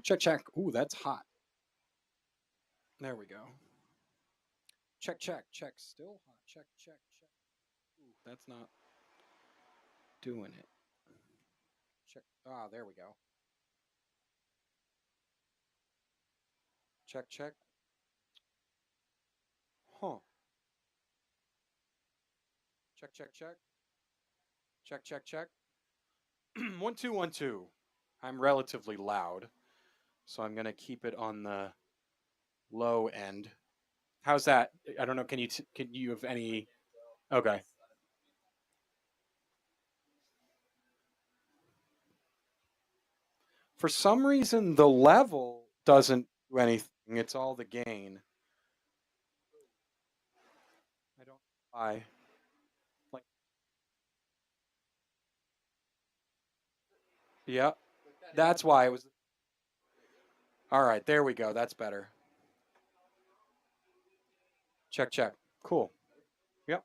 Check, check. Ooh, that's hot. There we go. Check, check, check. Still hot. Check, check, check. Ooh, that's not doing it. Check. Ah, there we go. Check, check. Huh. Check, check, check. Check, check, check. 1 2 1 2. I'm relatively loud, so I'm gonna keep it on the low end. How's that? I don't know. Can you have any? Okay. For some reason, the level doesn't do anything. It's all the gain. I don't know why. Like, yeah, that's why it was. All right, there we go. That's better. Check, check. Cool. Yep.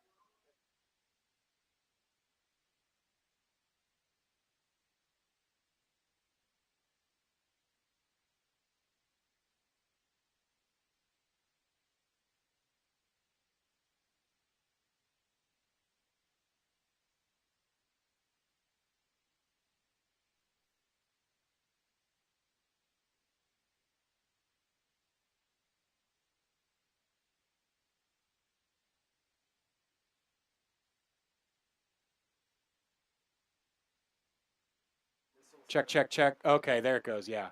Check, check, check. Okay, there it goes. Yeah.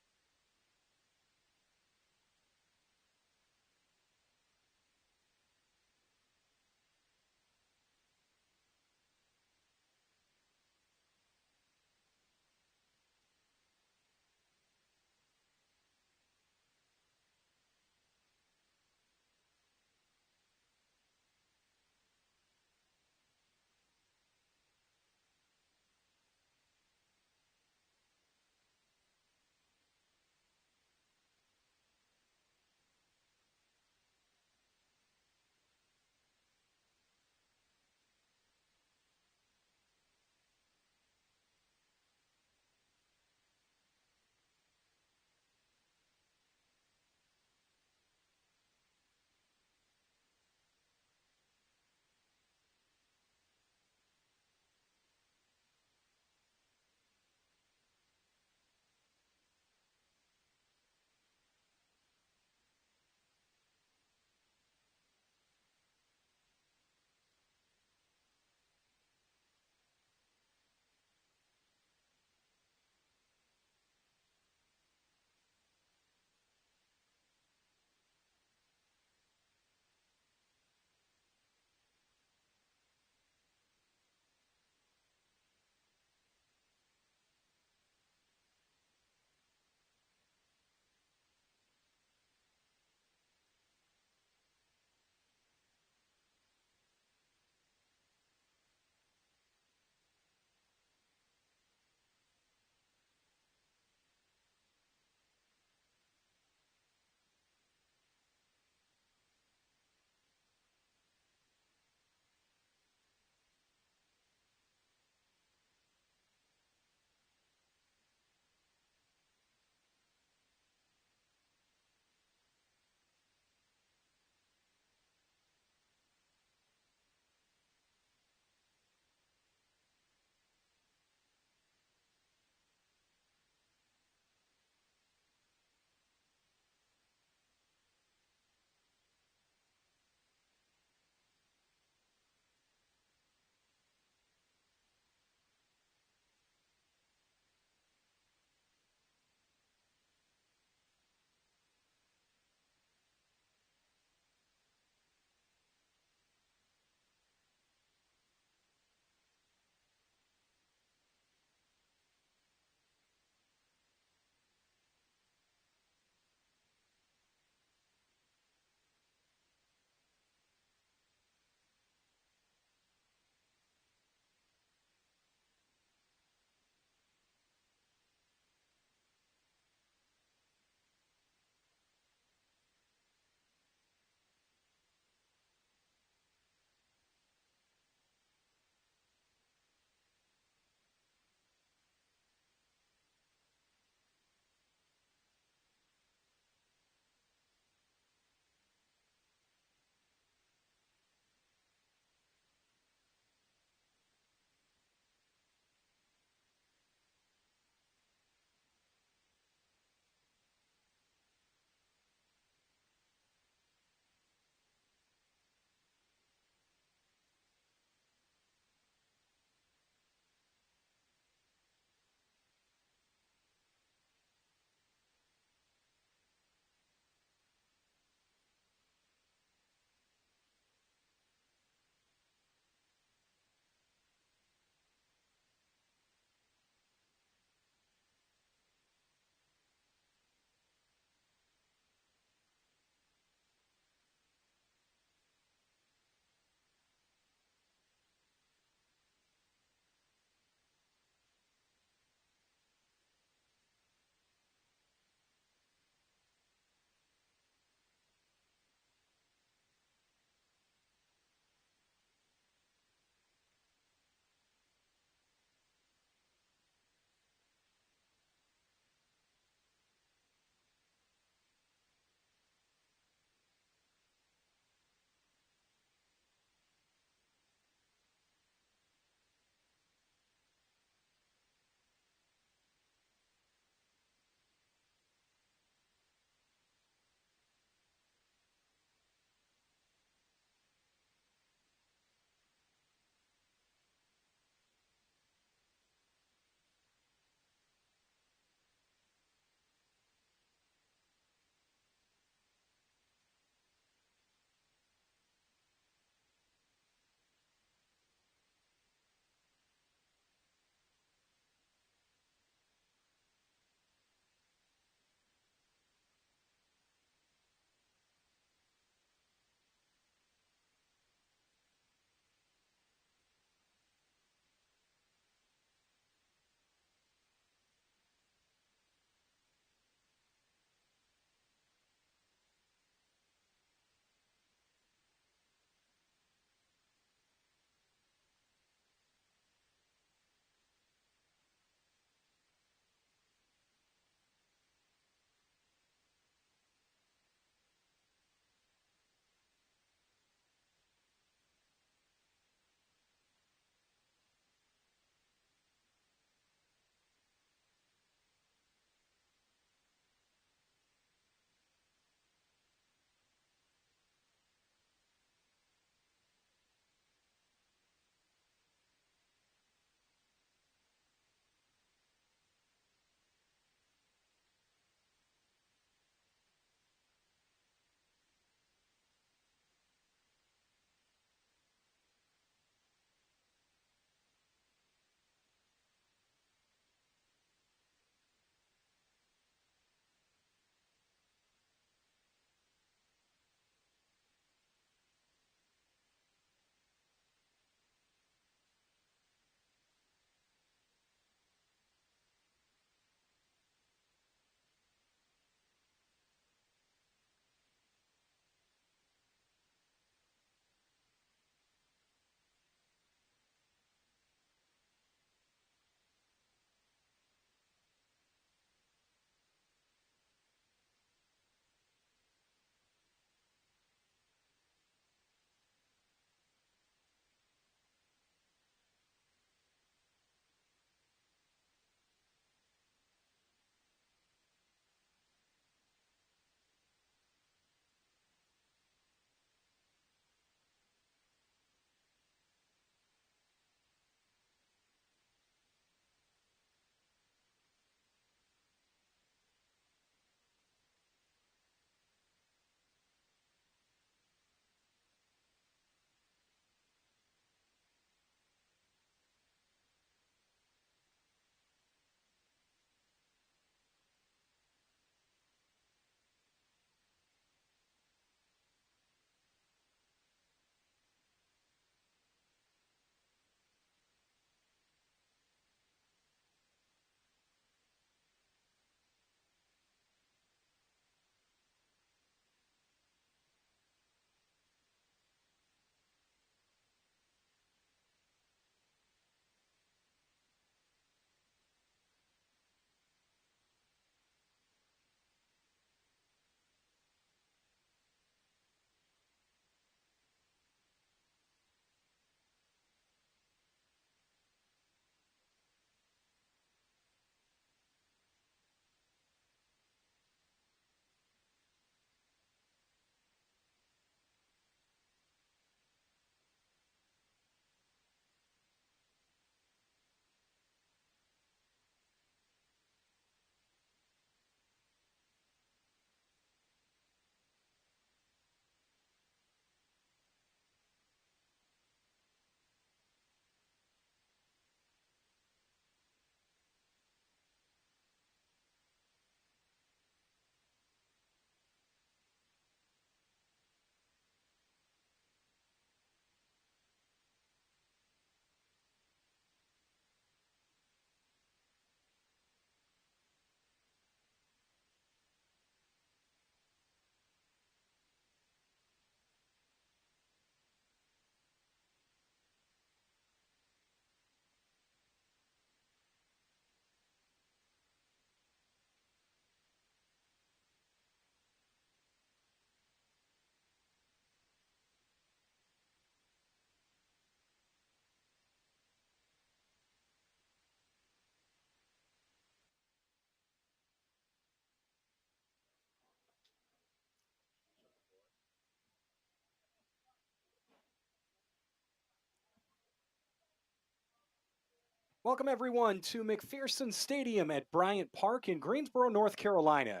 Welcome, everyone, to McPherson Stadium at Bryant Park in Greensboro, North Carolina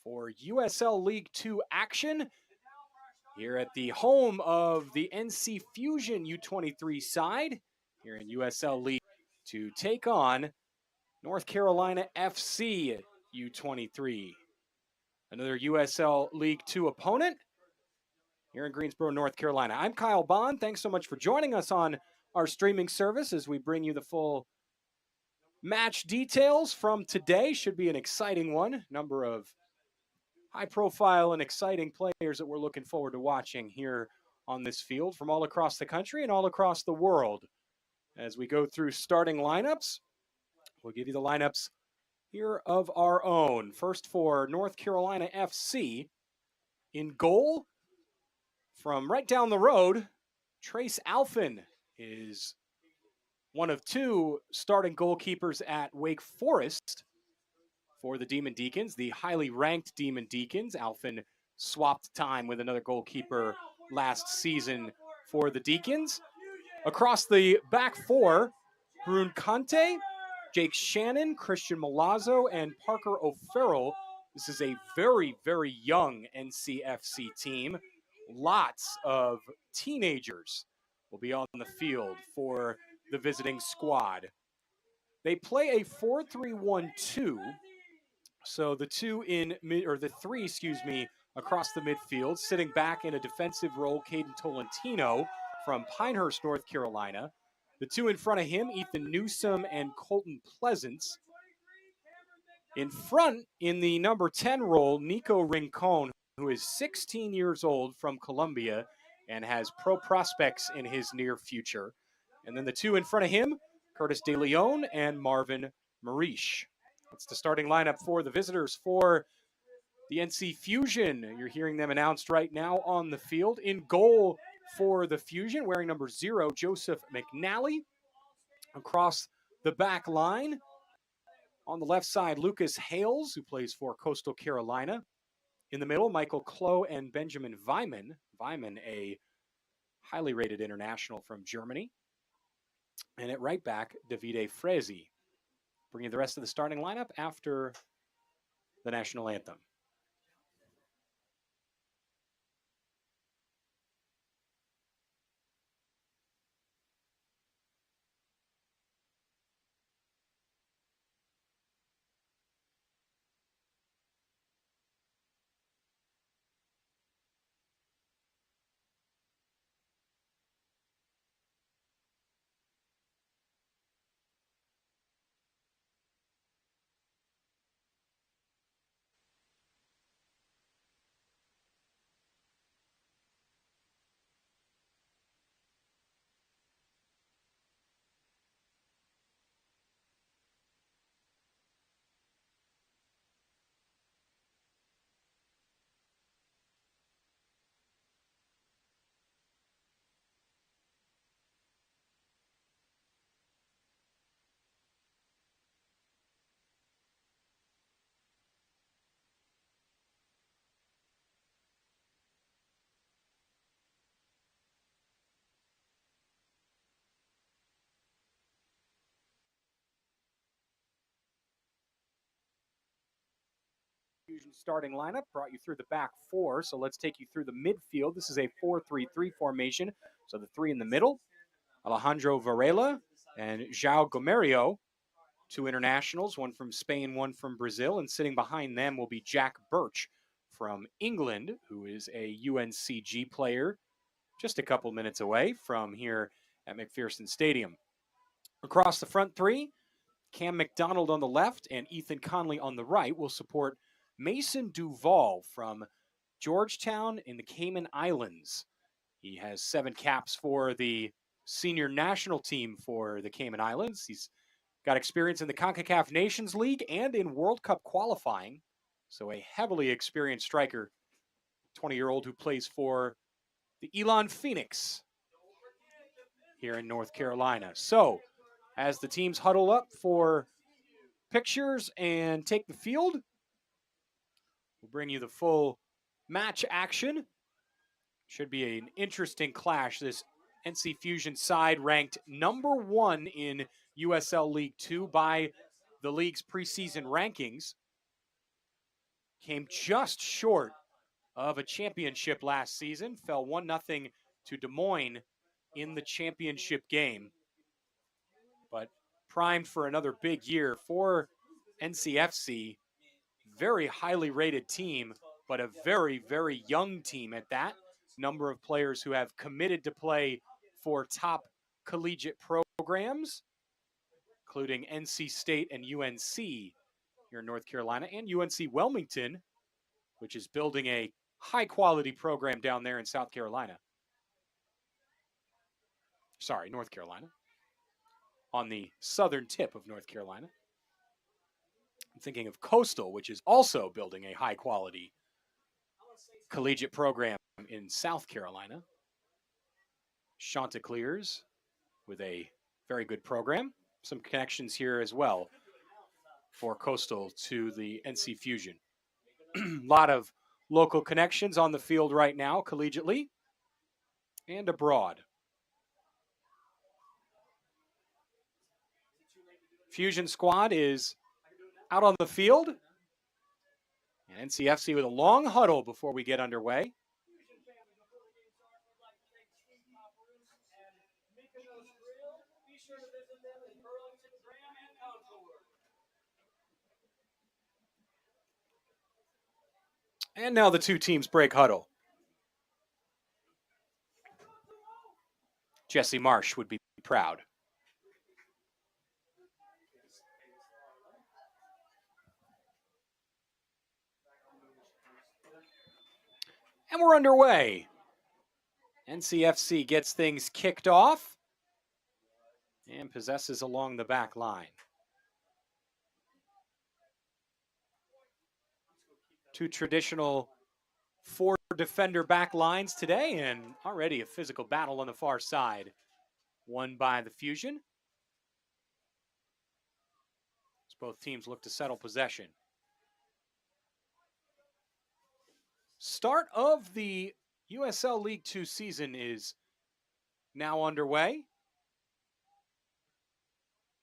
for USL League Two action here at the home of the NC Fusion U23 side here in USL League to take on North Carolina FC U23. Another USL League Two opponent here in Greensboro, North Carolina. I'm Kyle Bond. Thanks so much for joining us on our streaming service as we bring you the full match details from today. Should be an exciting one. Number of high profile and exciting players that we're looking forward to watching here on this field from all across the country and all across the world. As we go through starting lineups, we'll give you the lineups here of our own. First for North Carolina FC, in goal from right down the road, Trace Alphen is one of two starting goalkeepers at Wake Forest for the Demon Deacons, the highly ranked Demon Deacons. Alphen swapped time with another goalkeeper last season for the Deacons. Across the back four, Brun Conte, Jake Shannon, Christian Milazzo, and Parker O'Farrell. This is a very, very young NCFC team. Lots of teenagers will be on the field for the visiting squad. They play a 4-3-1-2. So the three, across the midfield, sitting back in a defensive role, Caden Tolentino from Pinehurst, North Carolina. The two in front of him, Ethan Newsom and Colton Pleasance. In front, in the number 10 role, Nico Rincon, who is 16 years old from Colombia and has pro prospects in his near future. And then the two in front of him, Curtis De Leon and Marvin Marish. It's the starting lineup for the visitors for the NC Fusion. You're hearing them announced right now on the field. In goal for the Fusion, wearing number 0, Joseph McNally. Across the back line, on the left side, Lucas Hales, who plays for Coastal Carolina. In the middle, Michael Klo and Benjamin Weimann. Weimann, a highly rated international from Germany. And at right back, Davide Frezi. Bringing the rest of the starting lineup after the national anthem. Starting lineup brought you through the back four, so let's take you through the midfield. This is a 4-3-3 formation, so the three in the middle, Alejandro Varela and João Gomerio, two internationals, one from Spain, one from Brazil, and sitting behind them will be Jack Birch from England, who is a UNCG player just a couple minutes away from here at McPherson Stadium. Across the front three, Cam McDonald on the left and Ethan Conley on the right will support Mason Duval from Georgetown in the Cayman Islands. He has 7 caps for the senior national team for the Cayman Islands. He's got experience in the CONCACAF Nations League and in World Cup qualifying. So a heavily experienced striker, 20-year-old who plays for the Elon Phoenix here in North Carolina. So as the teams huddle up for pictures and take the field, we'll bring you the full match action. Should be an interesting clash. This NC Fusion side ranked number 1 in USL League Two by the league's preseason rankings. Came just short of a championship last season, fell 1-0 to Des Moines in the championship game. But primed for another big year for NCFC. Very highly rated team, but a very, very young team at that. Number of players who have committed to play for top collegiate programs, including NC State and UNC here in North Carolina, and UNC Wilmington, which is building a high-quality program down there in South Carolina. Sorry, North Carolina. On the southern tip of North Carolina. I'm thinking of Coastal, which is also building a high-quality collegiate program in South Carolina. Chanticleers with a very good program. Some connections here as well for Coastal to the NC Fusion. A lot of local connections on the field right now, collegiately and abroad. Fusion squad is out on the field. And NCFC with a long huddle before we get underway. And now the two teams break huddle. Jesse Marsh would be proud. And we're underway. NCFC gets things kicked off and possesses along the back line. Two traditional four-defender back lines today, and already a physical battle on the far side. Won by the Fusion. As both teams look to settle possession. Start of the USL League Two season is now underway.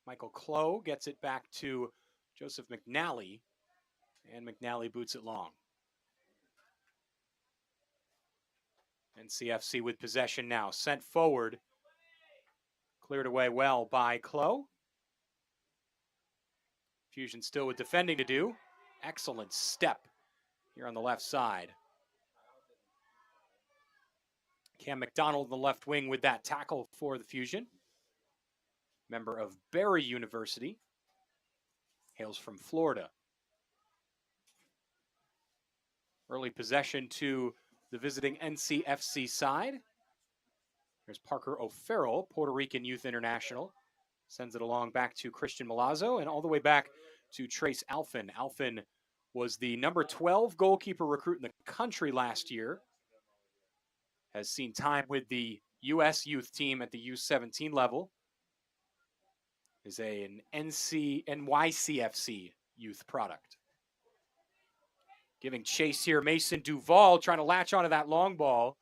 Michael Clough gets it back to Joseph McNally, and McNally boots it long. NCFC with possession now, sent forward. Cleared away well by Clough. Fusion still with defending to do. Excellent step here on the left side. Cam McDonald in the left wing with that tackle for the Fusion. Member of Berry University. Hails from Florida. Early possession to the visiting NCFC side. There's Parker O'Farrell, Puerto Rican Youth International. Sends it along back to Christian Milazzo and all the way back to Trace Alphin. Alphin was the number 12 goalkeeper recruit in the country last year. Has seen time with the U.S. youth team at the U17 level. Is an NYCFC youth product. Giving chase here, Mason Duval trying to latch onto that long ball.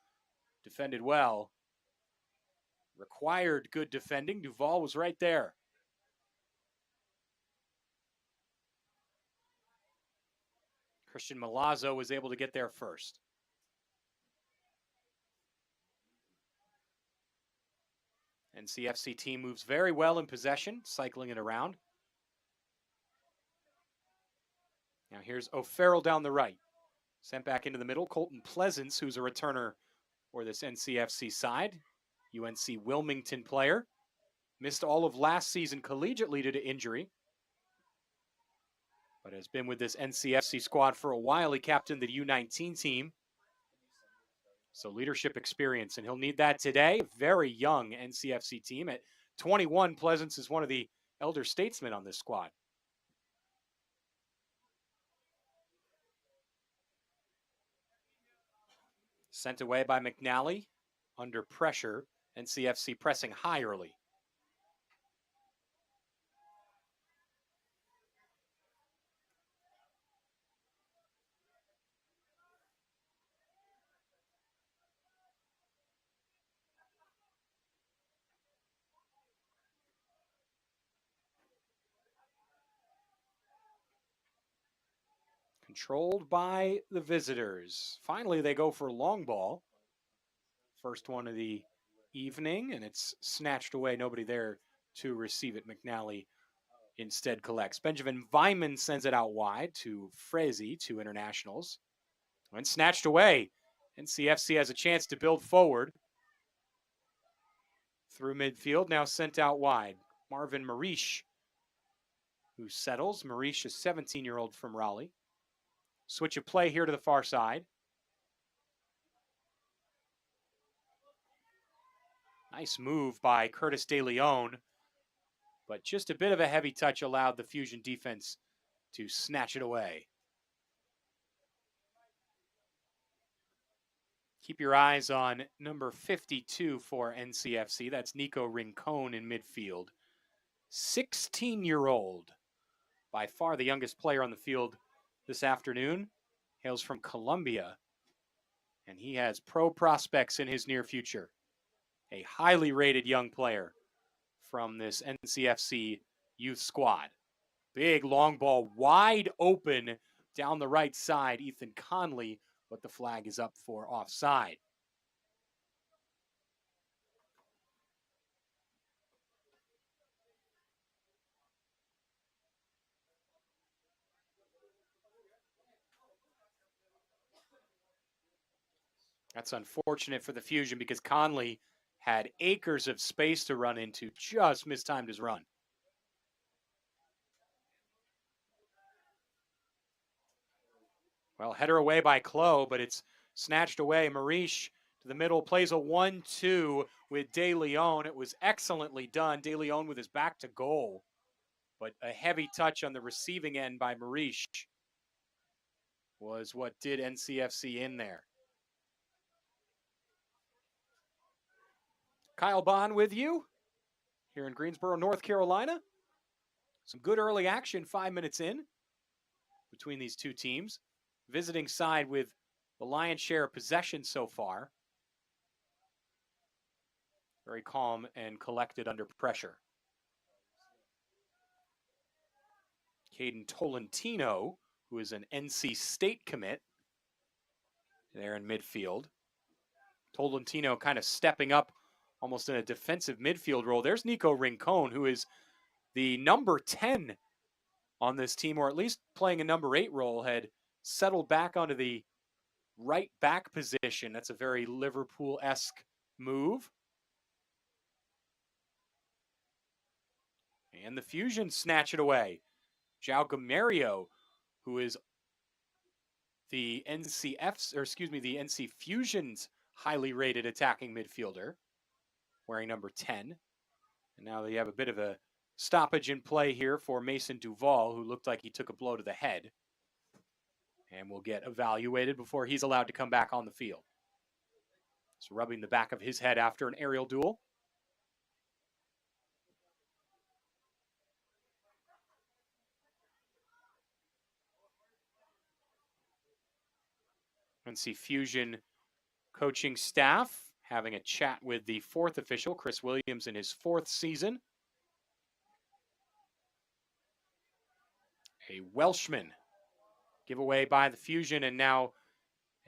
Defended well. Required good defending. Duval was right there. Christian Milazzo was able to get there first. NCFC team moves very well in possession, cycling it around. Now here's O'Farrell down the right. Sent back into the middle. Colton Pleasance, who's a returner for this NCFC side. UNC Wilmington player. Missed all of last season collegiately due to injury. But has been with this NCFC squad for a while. He captained the U19 team. So leadership experience, and he'll need that today. Very young NCFC team. At 21, Pleasance is one of the elder statesmen on this squad. Sent away by McNally. Under pressure. NCFC pressing high early. controlled by the visitors. Finally, they go for long ball. First one of the evening, and it's snatched away. Nobody there to receive it. McNally instead collects. Benjamin Vyman sends it out wide to Frezi, two internationals. When snatched away, NCFC has a chance to build forward. Through midfield, now sent out wide. Marvin Marish, who settles. Marish, a 17-year-old from Raleigh. Switch of play here to the far side. Nice move by Curtis De Leon, but just a bit of a heavy touch allowed the Fusion defense to snatch it away. Keep your eyes on number 52 for NCFC. That's Nico Rincon in midfield. 16-year-old, by far the youngest player on the field this afternoon. Hails from Colombia, and he has pro prospects in his near future. A highly rated young player from this NCFC youth squad. Big long ball wide open down the right side. Ethan Conley, but the flag is up for offside. That's unfortunate for the Fusion because Conley had acres of space to run into, just mistimed his run. Well, header away by Clo, but it's snatched away. Marish to the middle, plays a 1-2 with De Leon. It was excellently done. De Leon with his back to goal, but a heavy touch on the receiving end by Marish was what did NCFC in there. Kyle Bond with you here in Greensboro, North Carolina. Some good early action 5 minutes in between these two teams. Visiting side with the lion's share of possession so far. Very calm and collected under pressure. Caden Tolentino, who is an NC State commit, there in midfield. Tolentino kind of stepping up almost in a defensive midfield role. There's Nico Rincon, who is the number 10 on this team, or at least playing a number 8 role, had settled back onto the right back position. That's a very Liverpool-esque move. And the Fusion snatch it away. João Gamario, who is the NC Fusion's highly rated attacking midfielder, wearing number 10. And now they have a bit of a stoppage in play here for Mason Duval, who looked like he took a blow to the head, and will get evaluated before he's allowed to come back on the field. He's rubbing the back of his head after an aerial duel. NC Fusion coaching staff having a chat with the fourth official, Chris Williams, in his 4th season. A Welshman giveaway by the Fusion, and now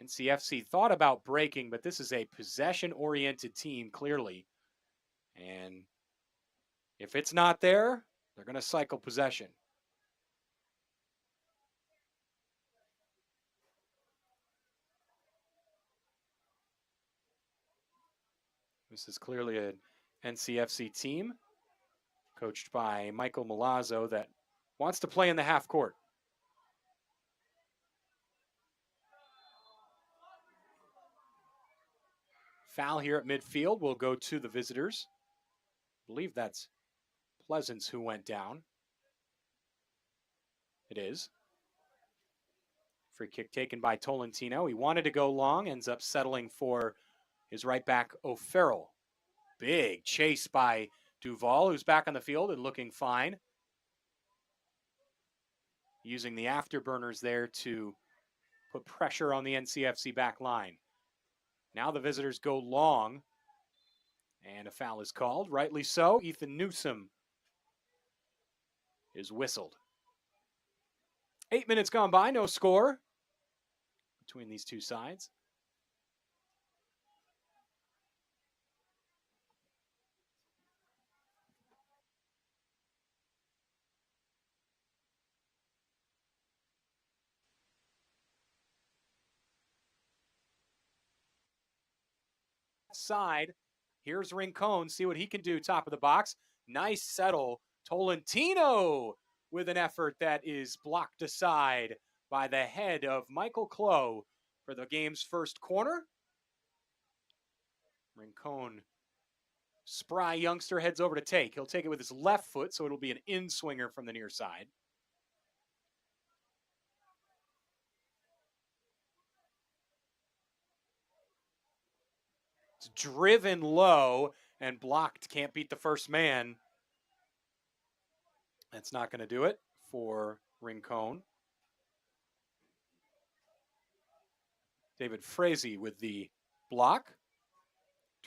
NCFC thought about breaking, but this is a possession-oriented team, clearly. And if it's not there, they're going to cycle possession. This is clearly an NCFC team coached by Michael Milazzo that wants to play in the half court. Foul here at midfield will go to the visitors. I believe that's Pleasance who went down. It is. Free kick taken by Tolentino. He wanted to go long, ends up settling for his right back, O'Farrell. Big chase by Duval, who's back on the field and looking fine. Using the afterburners there to put pressure on the NCFC back line. Now the visitors go long, and a foul is called. Rightly so. Ethan Newsom is whistled. 8 minutes gone by, no score between these two sides. Side. Here's Rincon. See what he can do. Top of the box. Nice settle. Tolentino with an effort that is blocked aside by the head of Michael Clough for the game's first corner. Rincon, spry youngster, heads over to take. He'll take it with his left foot, so it'll be an in-swinger from the near side. It's driven low and blocked. Can't beat the first man. That's not going to do it for Rincon. David Frazee with the block.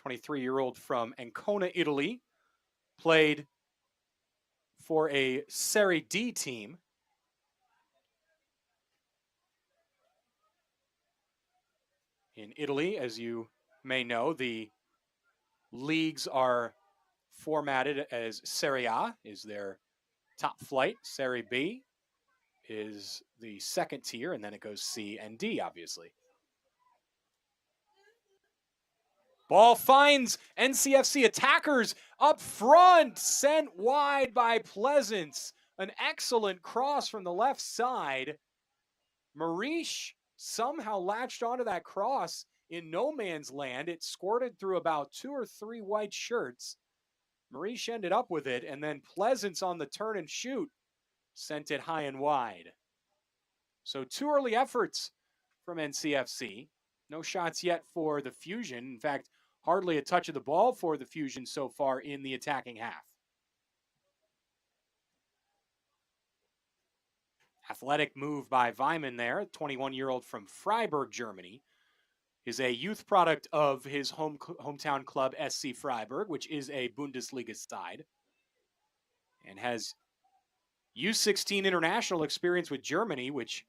23-year-old from Ancona, Italy. Played for a Serie D team. In Italy, as you may know, the leagues are formatted as Serie A is their top flight. Serie B is the second tier, and then it goes C and D, obviously. Ball finds NCFC attackers up front, sent wide by Pleasance. An excellent cross from the left side. Marish somehow latched onto that cross in no man's land. It squirted through about 2 or 3 white shirts. Marish ended up with it, and then Pleasance on the turn and shoot sent it high and wide. So 2 early efforts from NCFC. No shots yet for the Fusion. In fact, hardly a touch of the ball for the Fusion so far in the attacking half. Athletic move by Weimann there, 21-year-old from Freiburg, Germany. Is a youth product of his hometown club, SC Freiburg, which is a Bundesliga side, and has U16 international experience with Germany, which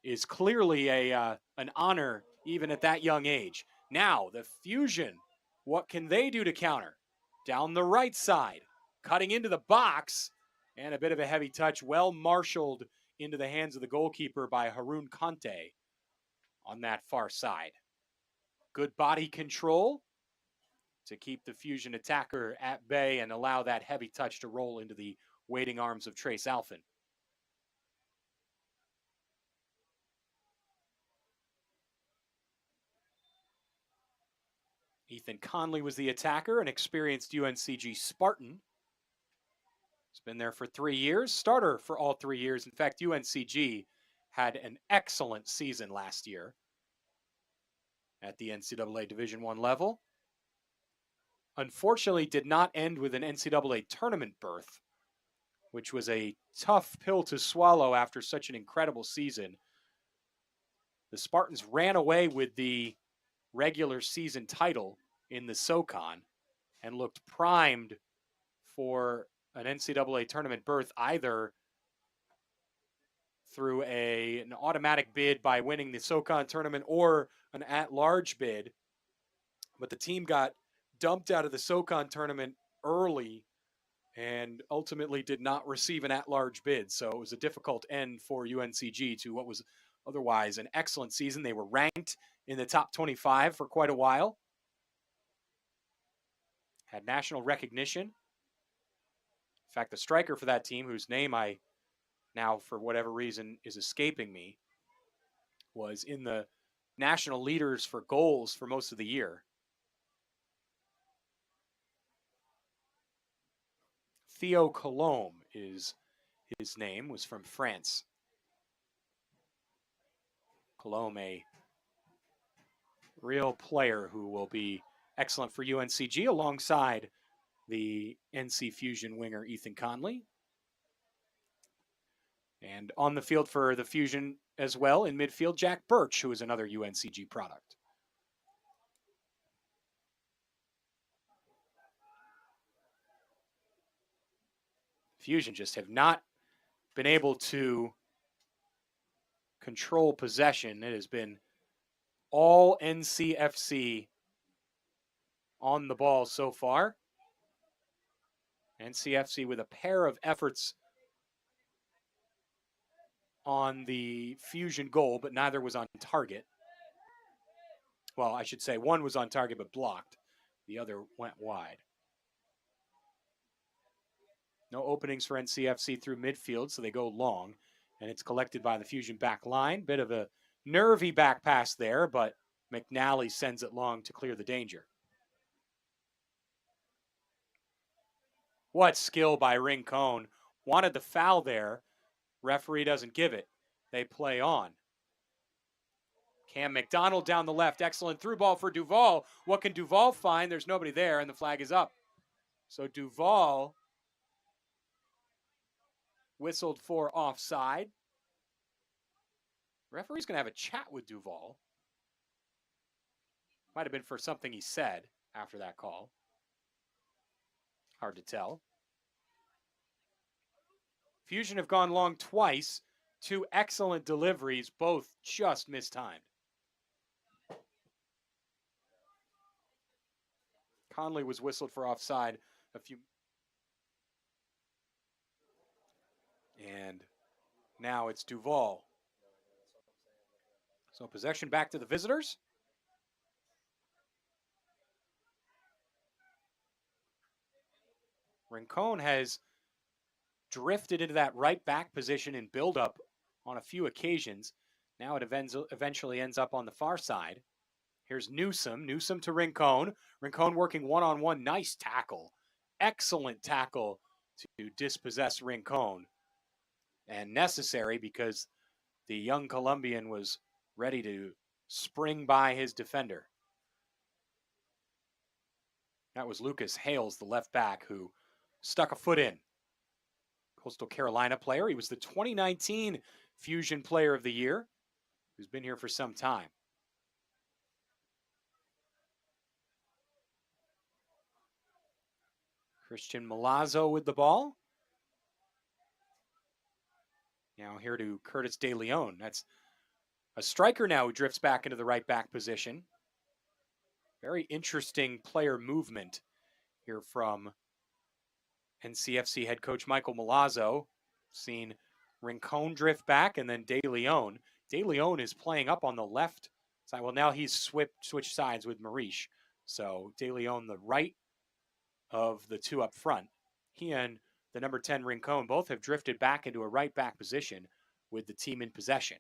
is clearly an honor even at that young age. Now, the Fusion, what can they do to counter? Down the right side, cutting into the box, and a bit of a heavy touch, well marshaled into the hands of the goalkeeper by Harun Conte on that far side. Good body control to keep the Fusion attacker at bay and allow that heavy touch to roll into the waiting arms of Trace Alphen. Ethan Conley was the attacker, an experienced UNCG Spartan. He's been there for 3 years, starter for all 3 years. In fact, UNCG had an excellent season last year at the NCAA Division I level. Unfortunately, did not end with an NCAA tournament berth, which was a tough pill to swallow after such an incredible season. The Spartans ran away with the regular season title in the SoCon and looked primed for an NCAA tournament berth, either through an automatic bid by winning the SoCon tournament or an at-large bid. But the team got dumped out of the SoCon tournament early and ultimately did not receive an at-large bid. So it was a difficult end for UNCG to what was otherwise an excellent season. They were ranked in the top 25 for quite a while. Had national recognition. In fact, the striker for that team, whose name I now, for whatever reason, is escaping me, was in the national leaders for goals for most of the year. Theo Colombe is his name, was from France. Colombe, a real player who will be excellent for UNCG alongside the NC Fusion winger Ethan Conley. And on the field for the Fusion as well in midfield, Jack Birch, who is another UNCG product. Fusion just have not been able to control possession. It has been all NCFC on the ball so far. NCFC with a pair of efforts on the Fusion goal, but neither was on target. Well, I should say one was on target but blocked. The other went wide. No openings for NCFC through midfield, so they go long. And it's collected by the Fusion back line. Bit of a nervy back pass there, but McNally sends it long to clear the danger. What skill by Rincon. Wanted the foul there. Referee doesn't give it. They play on. Cam McDonald down the left. Excellent through ball for Duval. What can Duval find? There's nobody there, and the flag is up. So Duval whistled for offside. Referee's going to have a chat with Duval. Might have been for something he said after that call. Hard to tell. Fusion have gone long twice. 2 excellent deliveries, both just mistimed. Conley was whistled for offside a few. And now it's Duval. So possession back to the visitors. Rincon has drifted into that right back position in build-up on a few occasions. Now it eventually ends up on the far side. Here's Newsom. Newsom to Rincon. Rincon working one-on-one. Nice tackle. Excellent tackle to dispossess Rincon. And necessary because the young Colombian was ready to spring by his defender. That was Lucas Hales, the left back, who stuck a foot in. Coastal Carolina player. He was the 2019 Fusion Player of the Year, who's been here for some time. Christian Milazzo with the ball. Now here to Curtis De Leon. That's a striker now who drifts back into the right back position. Very interesting player movement here from NCFC head coach Michael Milazzo. Seen Rincon drift back and then De Leon. De Leon is playing up on the left side. Well, now he's switched sides with Marish. So De Leon, the right of the two up front. He and the number 10 Rincon both have drifted back into a right back position with the team in possession.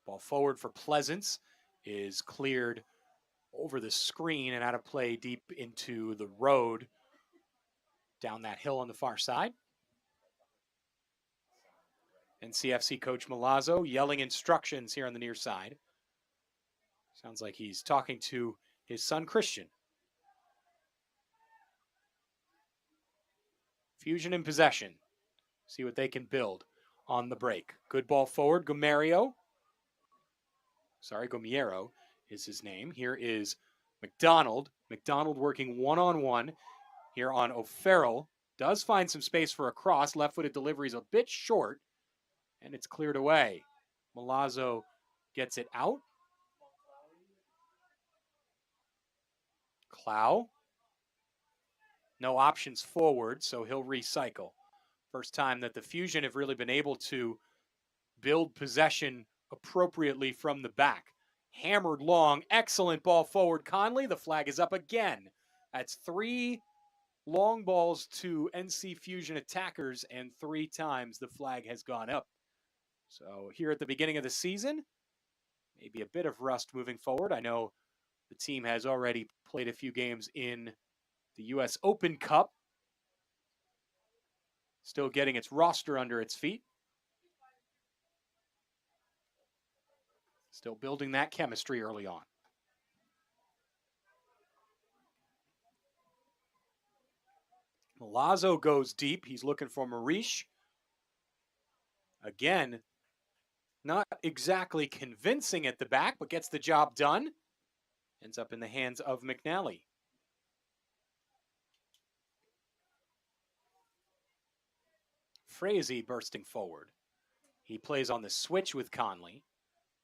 Ball forward for Pleasance is cleared over the screen and out of play deep into the road down that hill on the far side. NCFC coach Milazzo yelling instructions here on the near side. Sounds like he's talking to his son Christian. Fusion in possession. See what they can build on the break. Good ball forward, Gumiero is his name. Here is McDonald. McDonald working one-on-one here on O'Farrell. Does find some space for a cross. Left-footed delivery is a bit short, and it's cleared away. Milazzo gets it out. Clow. No options forward, so he'll recycle. First time that the Fusion have really been able to build possession appropriately from the back. Hammered long, excellent ball forward. Conley, the flag is up again. That's 3 long balls to NC Fusion attackers, and 3 times the flag has gone up. So here at the beginning of the season, maybe a bit of rust moving forward. I know the team has already played a few games in the U.S. Open Cup. Still getting its roster under its feet. Still building that chemistry early on. Milazzo goes deep. He's looking for Marish. Again, not exactly convincing at the back, but gets the job done. Ends up in the hands of McNally. Frazee bursting forward. He plays on the switch with Conley,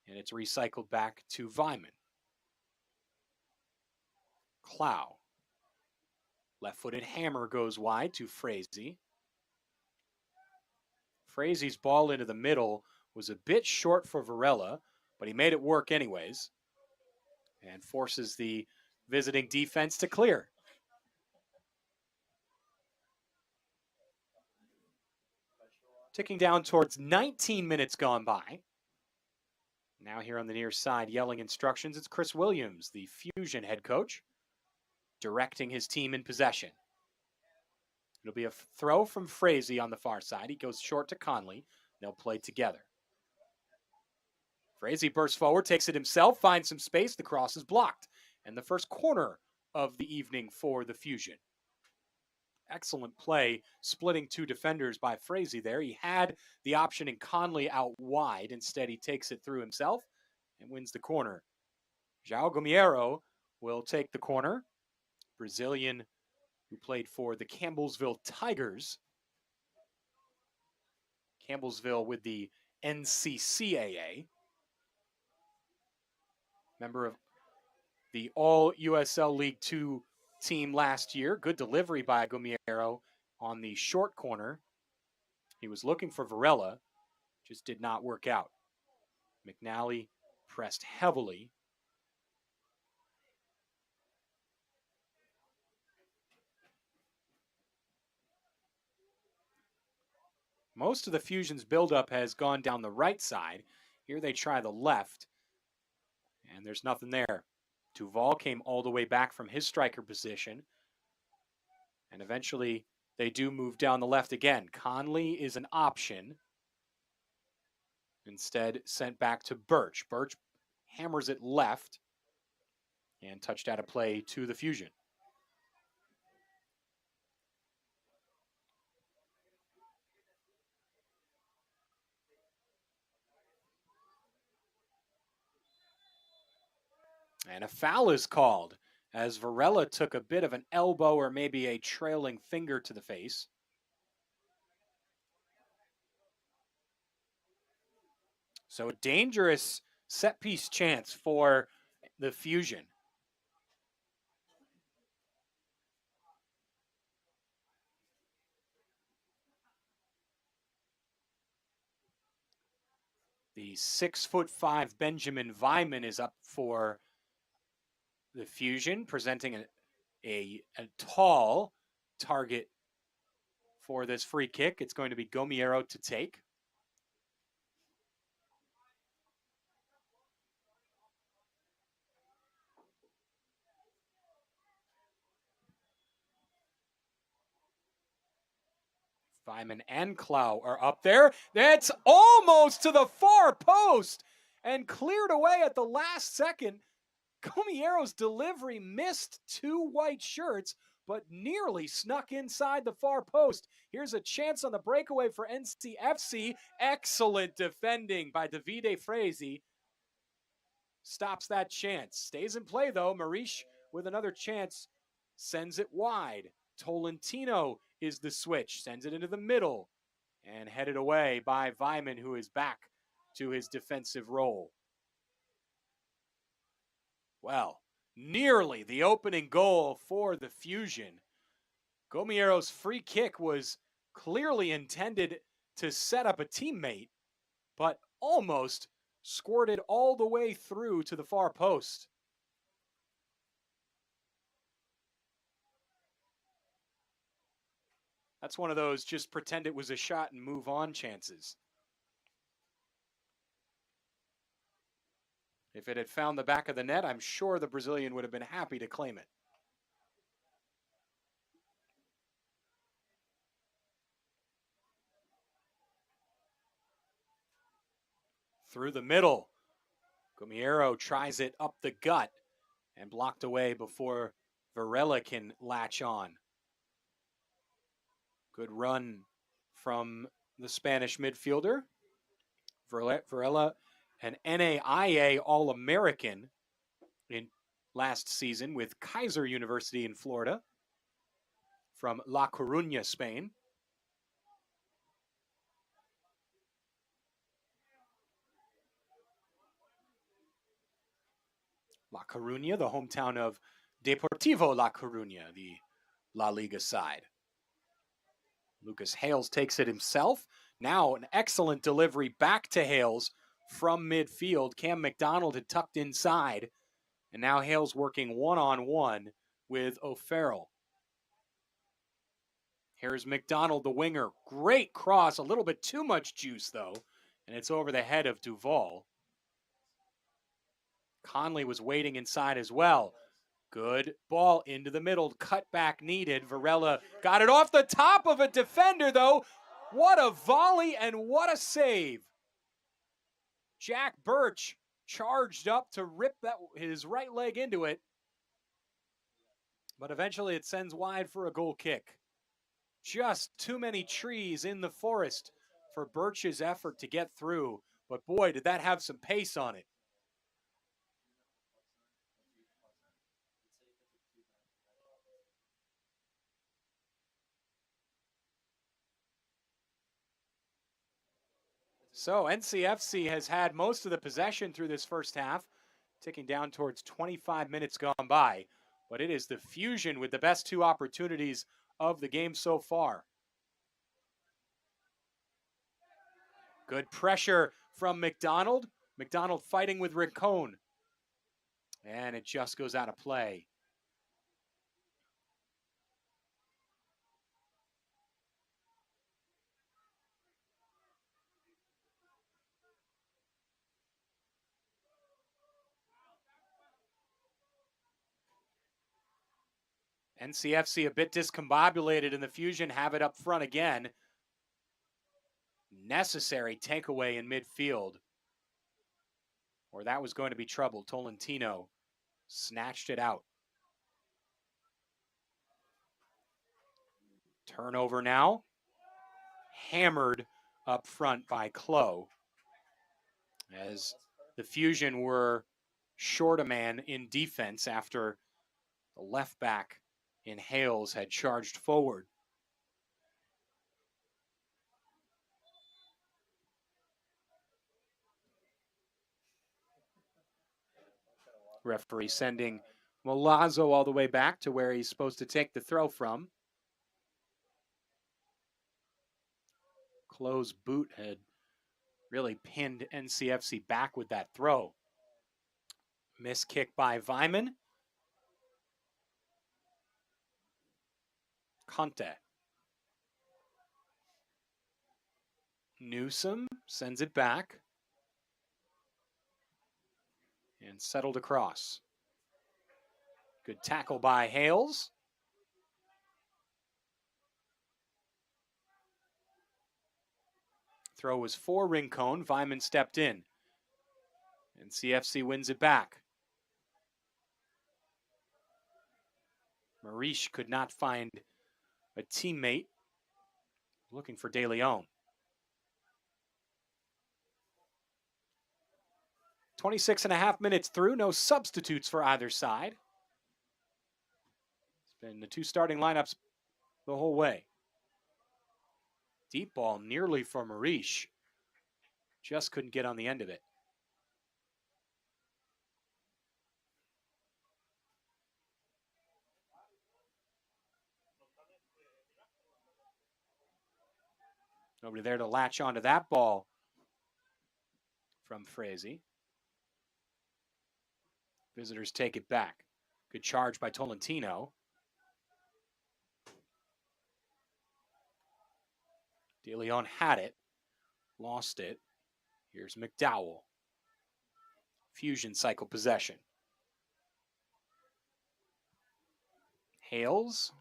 and it's recycled back to Vyman. Clow. Left-footed hammer goes wide to Frazee. Frazee's ball into the middle was a bit short for Varela, but he made it work anyways and forces the visiting defense to clear. Ticking down towards 19 minutes gone by. Now here on the near side yelling instructions, it's Chris Williams, the Fusion head coach, directing his team in possession. It'll be a throw from Frazee on the far side. He goes short to Conley. They'll play together. Frazee bursts forward, takes it himself, finds some space. The cross is blocked. And the first corner of the evening for the Fusion. Excellent play, splitting two defenders by Frazee there. He had the option in Conley out wide. Instead, he takes it through himself and wins the corner. João Gomiero will take the corner. Brazilian who played for the Campbellsville Tigers. Campbellsville with the NCCAA. Member of the All-USL League 2 team last year. Good delivery by Gomiero on the short corner. He was looking for Varela, just did not work out. McNally pressed heavily. Most of the Fusion's buildup has gone down the right side. Here they try the left, and there's nothing there. Duval came all the way back from his striker position, and eventually they do move down the left again. Conley is an option. Instead, sent back to Birch. Birch hammers it left and touched out of play to the Fusion. And a foul is called as Varela took a bit of an elbow or maybe a trailing finger to the face. So a dangerous set-piece chance for the Fusion. The 6'5" Benjamin Vyman is up for the Fusion, presenting a tall target for this free kick. It's going to be Gomiero to take. Vyman and Clow are up there. That's almost to the far post and cleared away at the last second. Gomiero's delivery missed two white shirts, but nearly snuck inside the far post. Here's a chance on the breakaway for NCFC. Excellent defending by Davide Frazee. Stops that chance. Stays in play, though. Marish with another chance sends it wide. Tolentino is the switch. Sends it into the middle and headed away by Vyman, who is back to his defensive role. Well, nearly the opening goal for the Fusion. Gomiero's free kick was clearly intended to set up a teammate, but almost squirted all the way through to the far post. That's one of those just pretend it was a shot and move on chances. If it had found the back of the net, I'm sure the Brazilian would have been happy to claim it. Through the middle. Gomiero tries it up the gut and blocked away before Varela can latch on. Good run from the Spanish midfielder. Varela, an NAIA All-American in last season with Kaiser University in Florida from La Coruña, Spain. La Coruña, the hometown of Deportivo La Coruña, the La Liga side. Lucas Hales takes it himself. Now an excellent delivery back to Hales from midfield. Cam McDonald had tucked inside, and now Hales working one-on-one with O'Farrell. Here's McDonald, the winger. Great cross, a little bit too much juice, though, and it's over the head of Duval. Conley was waiting inside as well. Good ball into the middle. Cutback needed. Varela got it off the top of a defender, though. What a volley and what a save. Jack Birch charged up to rip his right leg into it. But eventually it sends wide for a goal kick. Just too many trees in the forest for Birch's effort to get through. But boy, did that have some pace on it. So NCFC has had most of the possession through this first half, ticking down towards 25 minutes gone by. But it is the Fusion with the best two opportunities of the game so far. Good pressure from McDonald. McDonald fighting with Rincon. And it just goes out of play. NCFC a bit discombobulated, and the Fusion have it up front again. Necessary takeaway in midfield, or that was going to be trouble. Tolentino snatched it out. Turnover now. Hammered up front by Klo, as the Fusion were short a man in defense after the left back in Hales had charged forward. Referee sending Milazzo all the way back to where he's supposed to take the throw from. Klo's boot had really pinned NCFC back with that throw. Miss kick by Vyman. Conte. Newsom sends it back. And settled across. Good tackle by Hales. Throw was for Rincon. Vyman stepped in. And CFC wins it back. Marish could not find a teammate. Looking for De Leon. 26.5 minutes through. No substitutes for either side. It's been the two starting lineups the whole way. Deep ball nearly for Marish. Just couldn't get on the end of it. Nobody there to latch onto that ball from Frazee. Visitors take it back. Good charge by Tolentino. De Leon had it, lost it. Here's McDowell. Fusion cycle possession. Hales.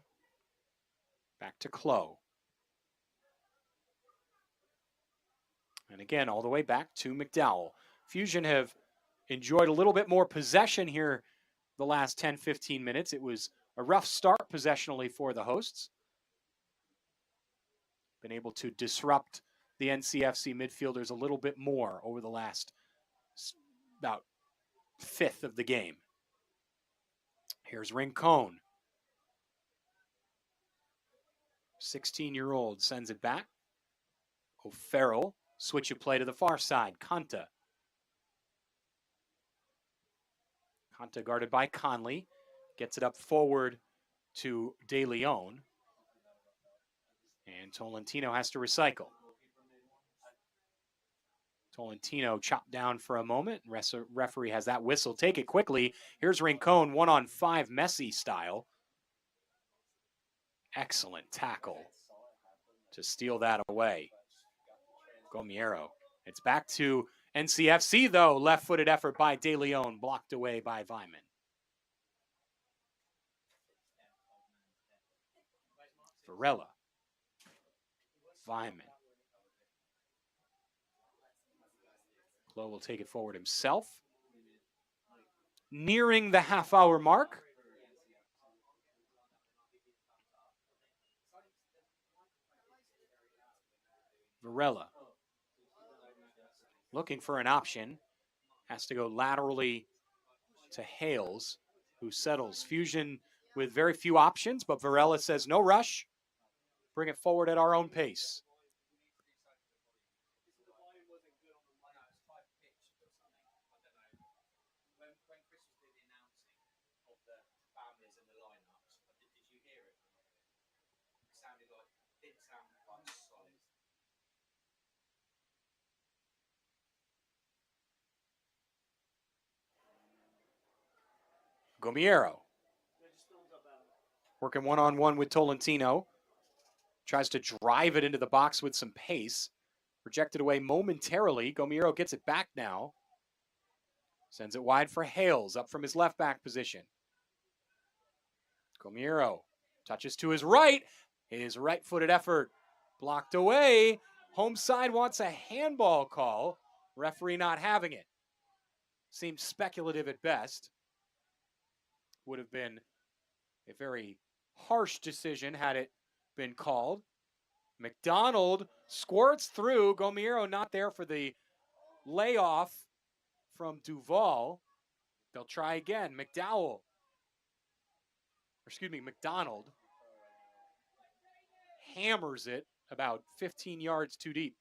Back to Klo. And again, all the way back to McDowell. Fusion have enjoyed a little bit more possession here the last 10-15 minutes. It was a rough start possessionally for the hosts. Been able to disrupt the NCFC midfielders a little bit more over the last about fifth of the game. Here's Rincon. 16-year-old sends it back. O'Farrell, switch of play to the far side. Conta. Conta guarded by Conley. Gets it up forward to De Leon. And Tolentino has to recycle. Tolentino chopped down for a moment. Referee has that whistle. Take it quickly. Here's Rincon, 1-on-5 Messi style. Excellent tackle to steal that away. Gomiero. It's back to NCFC, though. Left-footed effort by De Leon, blocked away by Vyman. Varela. Vyman. Klo will take it forward himself. Nearing the half-hour mark. Varela. Looking for an option. Has to go laterally to Hales, who settles. Fusion with very few options, but Varela says no rush. Bring it forward at our own pace. Gomiero. Working one-on-one with Tolentino. Tries to drive it into the box with some pace. Rejected away momentarily. Gomiero gets it back now. Sends it wide for Hales, up from his left back position. Gomiero touches to his right. His right-footed effort blocked away. Home side wants a handball call. Referee not having it. Seems speculative at best. Would have been a very harsh decision had it been called. McDonald squirts through. Gomiero not there for the layoff from Duval. They'll try again. McDonald hammers it about 15 yards too deep.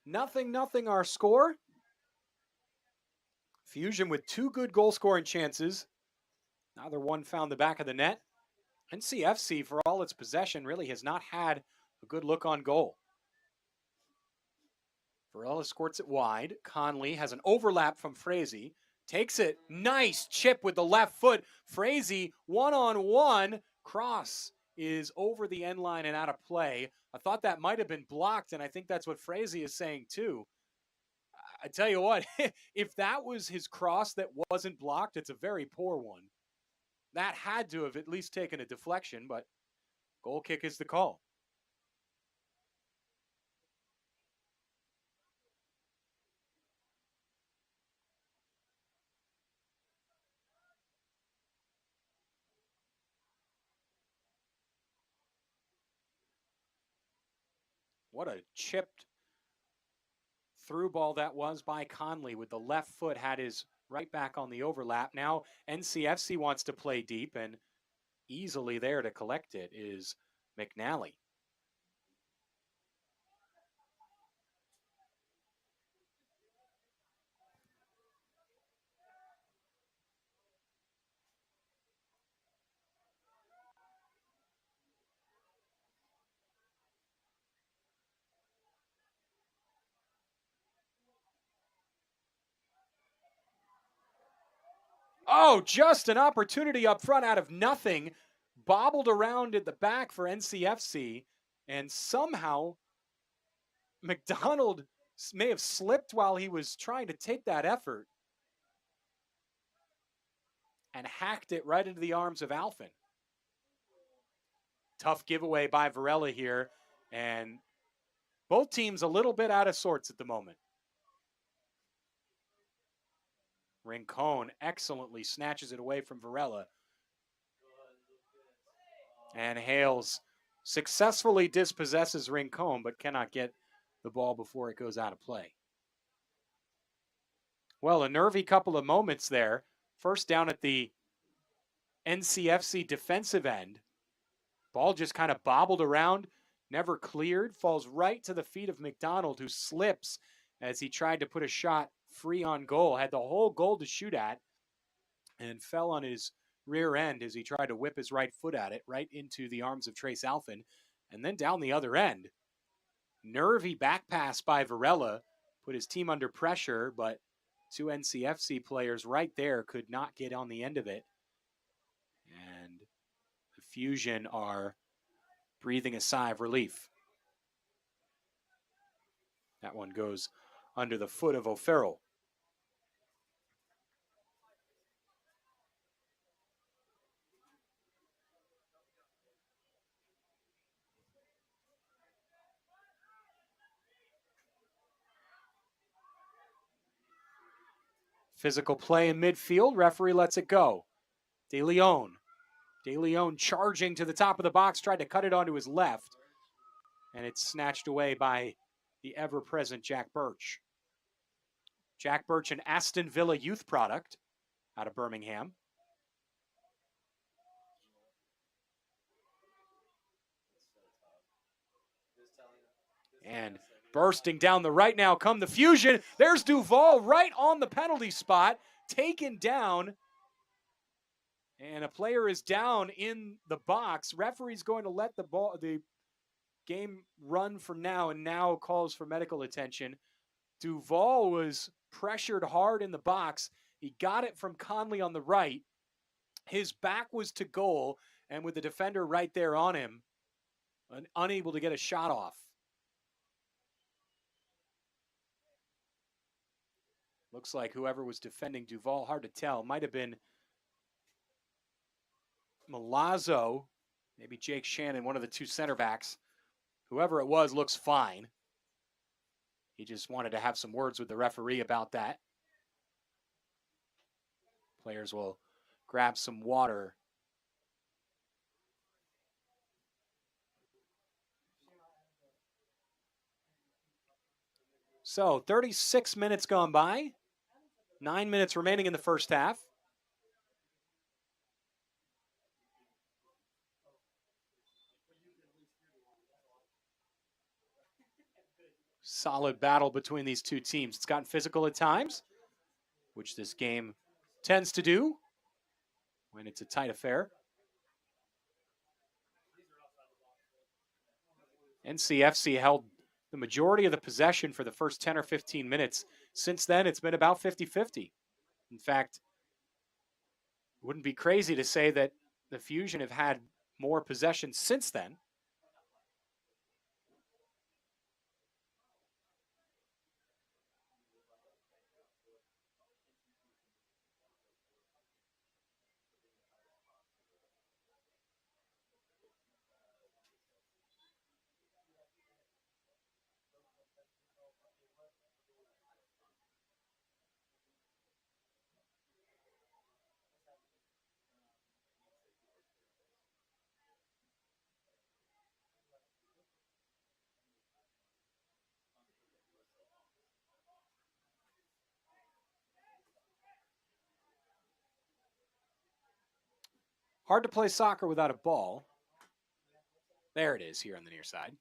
Nothing our score. Fusion with 2 good goal-scoring chances. Neither one found the back of the net. NCFC, for all its possession, really has not had a good look on goal. Varela squirts it wide. Conley has an overlap from Frazee. Takes it. Nice chip with the left foot. Frazee, one-on-one. Cross is over the end line and out of play. I thought that might have been blocked, and I think that's what Frazee is saying too. I tell you what, if that was his cross that wasn't blocked, it's a very poor one. That had to have at least taken a deflection, but goal kick is the call. What a chipped through ball that was by Conley with the left foot, had his right back on the overlap. Now NCFC wants to play deep, and easily there to collect it is McNally. Oh, just an opportunity up front out of nothing. Bobbled around at the back for NCFC, and somehow McDonald may have slipped while he was trying to take that effort and hacked it right into the arms of Alphin. Tough giveaway by Varela here, and both teams a little bit out of sorts at the moment. Rincon excellently snatches it away from Varela. And Hales successfully dispossesses Rincon, but cannot get the ball before it goes out of play. Well, a nervy couple of moments there. First down at the NCFC defensive end. Ball just kind of bobbled around, never cleared, falls right to the feet of McDonald, who slips as he tried to put a shot free on goal. Had the whole goal to shoot at and fell on his rear end as he tried to whip his right foot at it, right into the arms of Trace Alphen, and then down the other end. Nervy back pass by Varela, put his team under pressure, but two NCFC players right there could not get on the end of it. And the Fusion are breathing a sigh of relief. That one goes under the foot of O'Farrell. Physical play in midfield. Referee lets it go. De Leon charging to the top of the box, tried to cut it onto his left. And it's snatched away by the ever-present Jack Birch. Jack Birch, an Aston Villa youth product out of Birmingham. And bursting down the right now come the Fusion. There's Duval right on the penalty spot, taken down. And a player is down in the box. Referee's going to let the game run for now, and now calls for medical attention. Duval was pressured hard in the box. He got it from Conley on the right. His back was to goal, and with the defender right there on him, unable to get a shot off. Looks like whoever was defending Duval, hard to tell, might have been Milazzo, maybe Jake Shannon, one of the two center backs. Whoever it was looks fine. He just wanted to have some words with the referee about that. Players will grab some water. So 36 minutes gone by. 9 minutes remaining in the first half. Solid battle between these two teams. It's gotten physical at times, which this game tends to do when it's a tight affair. NCFC held the majority of the possession for the first 10 or 15 minutes. Since then, it's been about 50-50. In fact, it wouldn't be crazy to say that the Fusion have had more possession since then. Hard to play soccer without a ball. There it is here on the near side.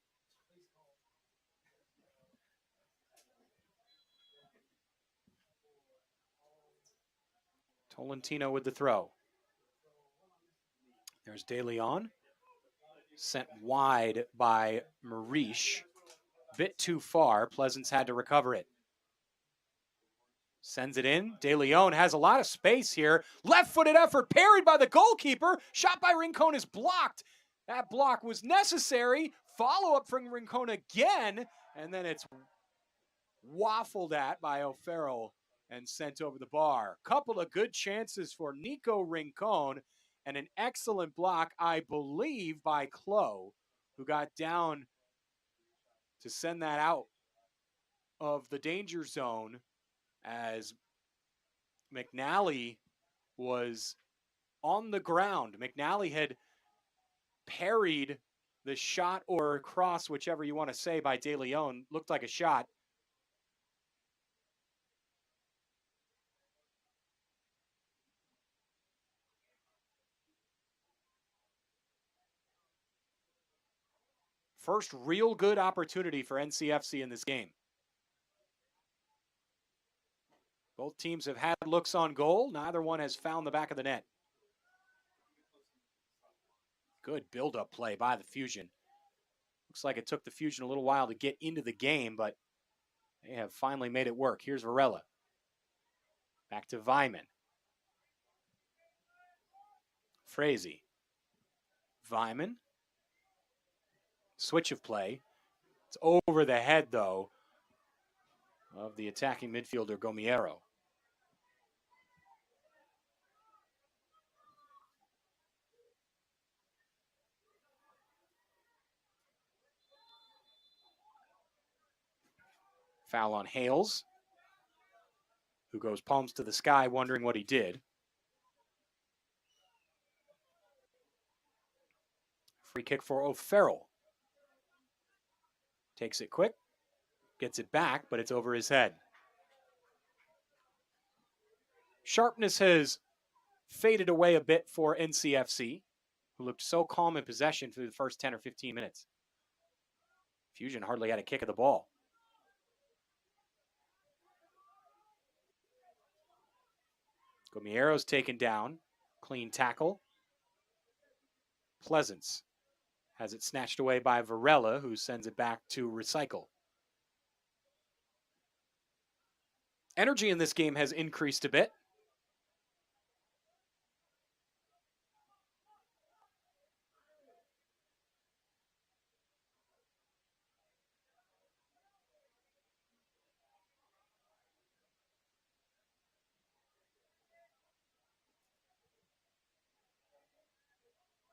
Tolentino with the throw. There's De Leon. Sent wide by Marish. Bit too far. Pleasance had to recover it. Sends it in. De Leon has a lot of space here. Left-footed effort parried by the goalkeeper. Shot by Rincon is blocked. That block was necessary. Follow-up from Rincon again. And then it's waffled at by O'Farrell and sent over the bar. Couple of good chances for Nico Rincon. And an excellent block, I believe, by Klo, who got down to send that out of the danger zone as McNally was on the ground. McNally had parried the shot or cross, whichever you want to say, by De Leon. Looked like a shot. First real good opportunity for NCFC in this game. Both teams have had looks on goal. Neither one has found the back of the net. Good build-up play by the Fusion. Looks like it took the Fusion a little while to get into the game, but they have finally made it work. Here's Varela. Back to Vyman. Frazee. Vyman. Switch of play. It's over the head, though, of the attacking midfielder, Gomiero. Foul on Hales, who goes palms to the sky, wondering what he did. Free kick for O'Farrell. Takes it quick, gets it back, but it's over his head. Sharpness has faded away a bit for NCFC, who looked so calm in possession through the first 10 or 15 minutes. Fusion hardly had a kick of the ball. Gomiero's taken down. Clean tackle. Pleasance has it snatched away by Varela, who sends it back to recycle. Energy in this game has increased a bit.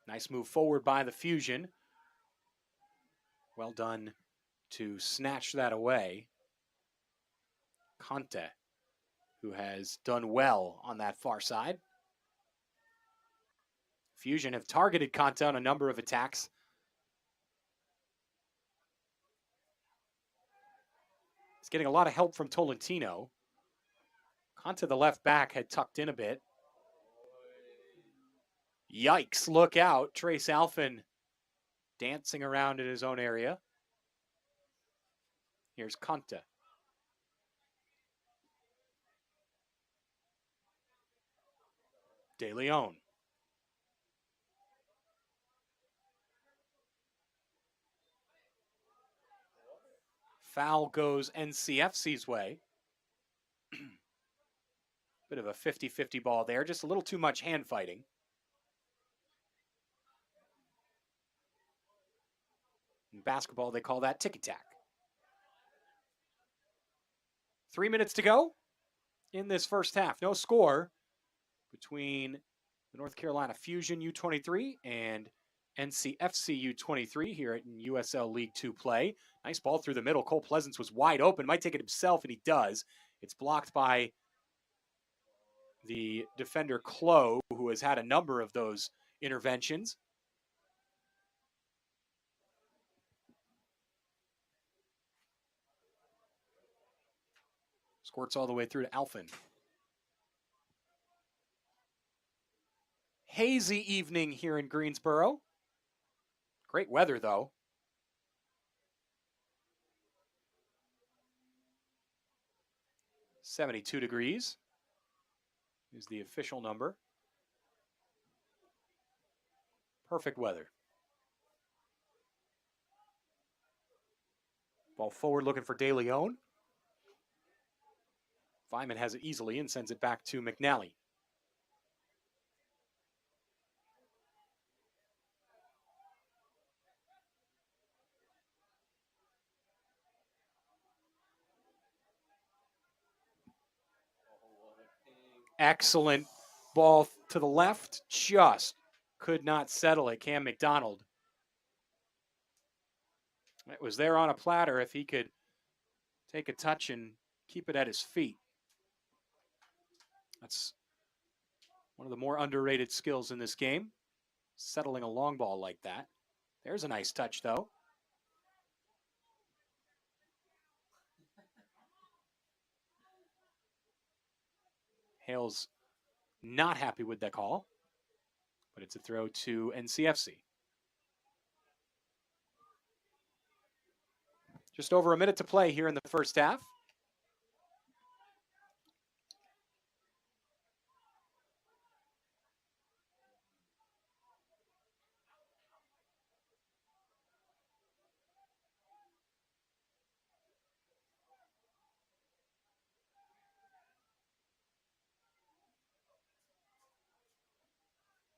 Nice move forward by the Fusion. Well done to snatch that away. Conte, who has done well on that far side. Fusion have targeted Conte on a number of attacks. He's getting a lot of help from Tolentino. Conte, the left back, had tucked in a bit. Yikes, look out. Trace Alphen dancing around in his own area. Here's Conte. De Leon. Foul goes NCFC's way. Bit of a 50-50 ball there, just a little too much hand fighting. In basketball, they call that ticky-tack. 3 minutes to go in this first half. No score between the North Carolina Fusion U23 and NCFC U23 here in USL League 2 play. Nice ball through the middle. Cole Pleasance was wide open. Might take it himself, and he does. It's blocked by the defender Klo, who has had a number of those interventions. Squirts all the way through to Alphen. Hazy evening here in Greensboro. Great weather, though. "72 degrees is the official number. Perfect weather. Ball forward looking for De Leon. Vyman has it easily and sends it back to McNally. Excellent ball to the left, just could not settle it. Cam McDonald. It was there on a platter if he could take a touch and keep it at his feet. That's one of the more underrated skills in this game, settling a long ball like that. There's a nice touch, though. Hale's not happy with that call, but it's a throw to NCFC. Just over a minute to play here in the first half.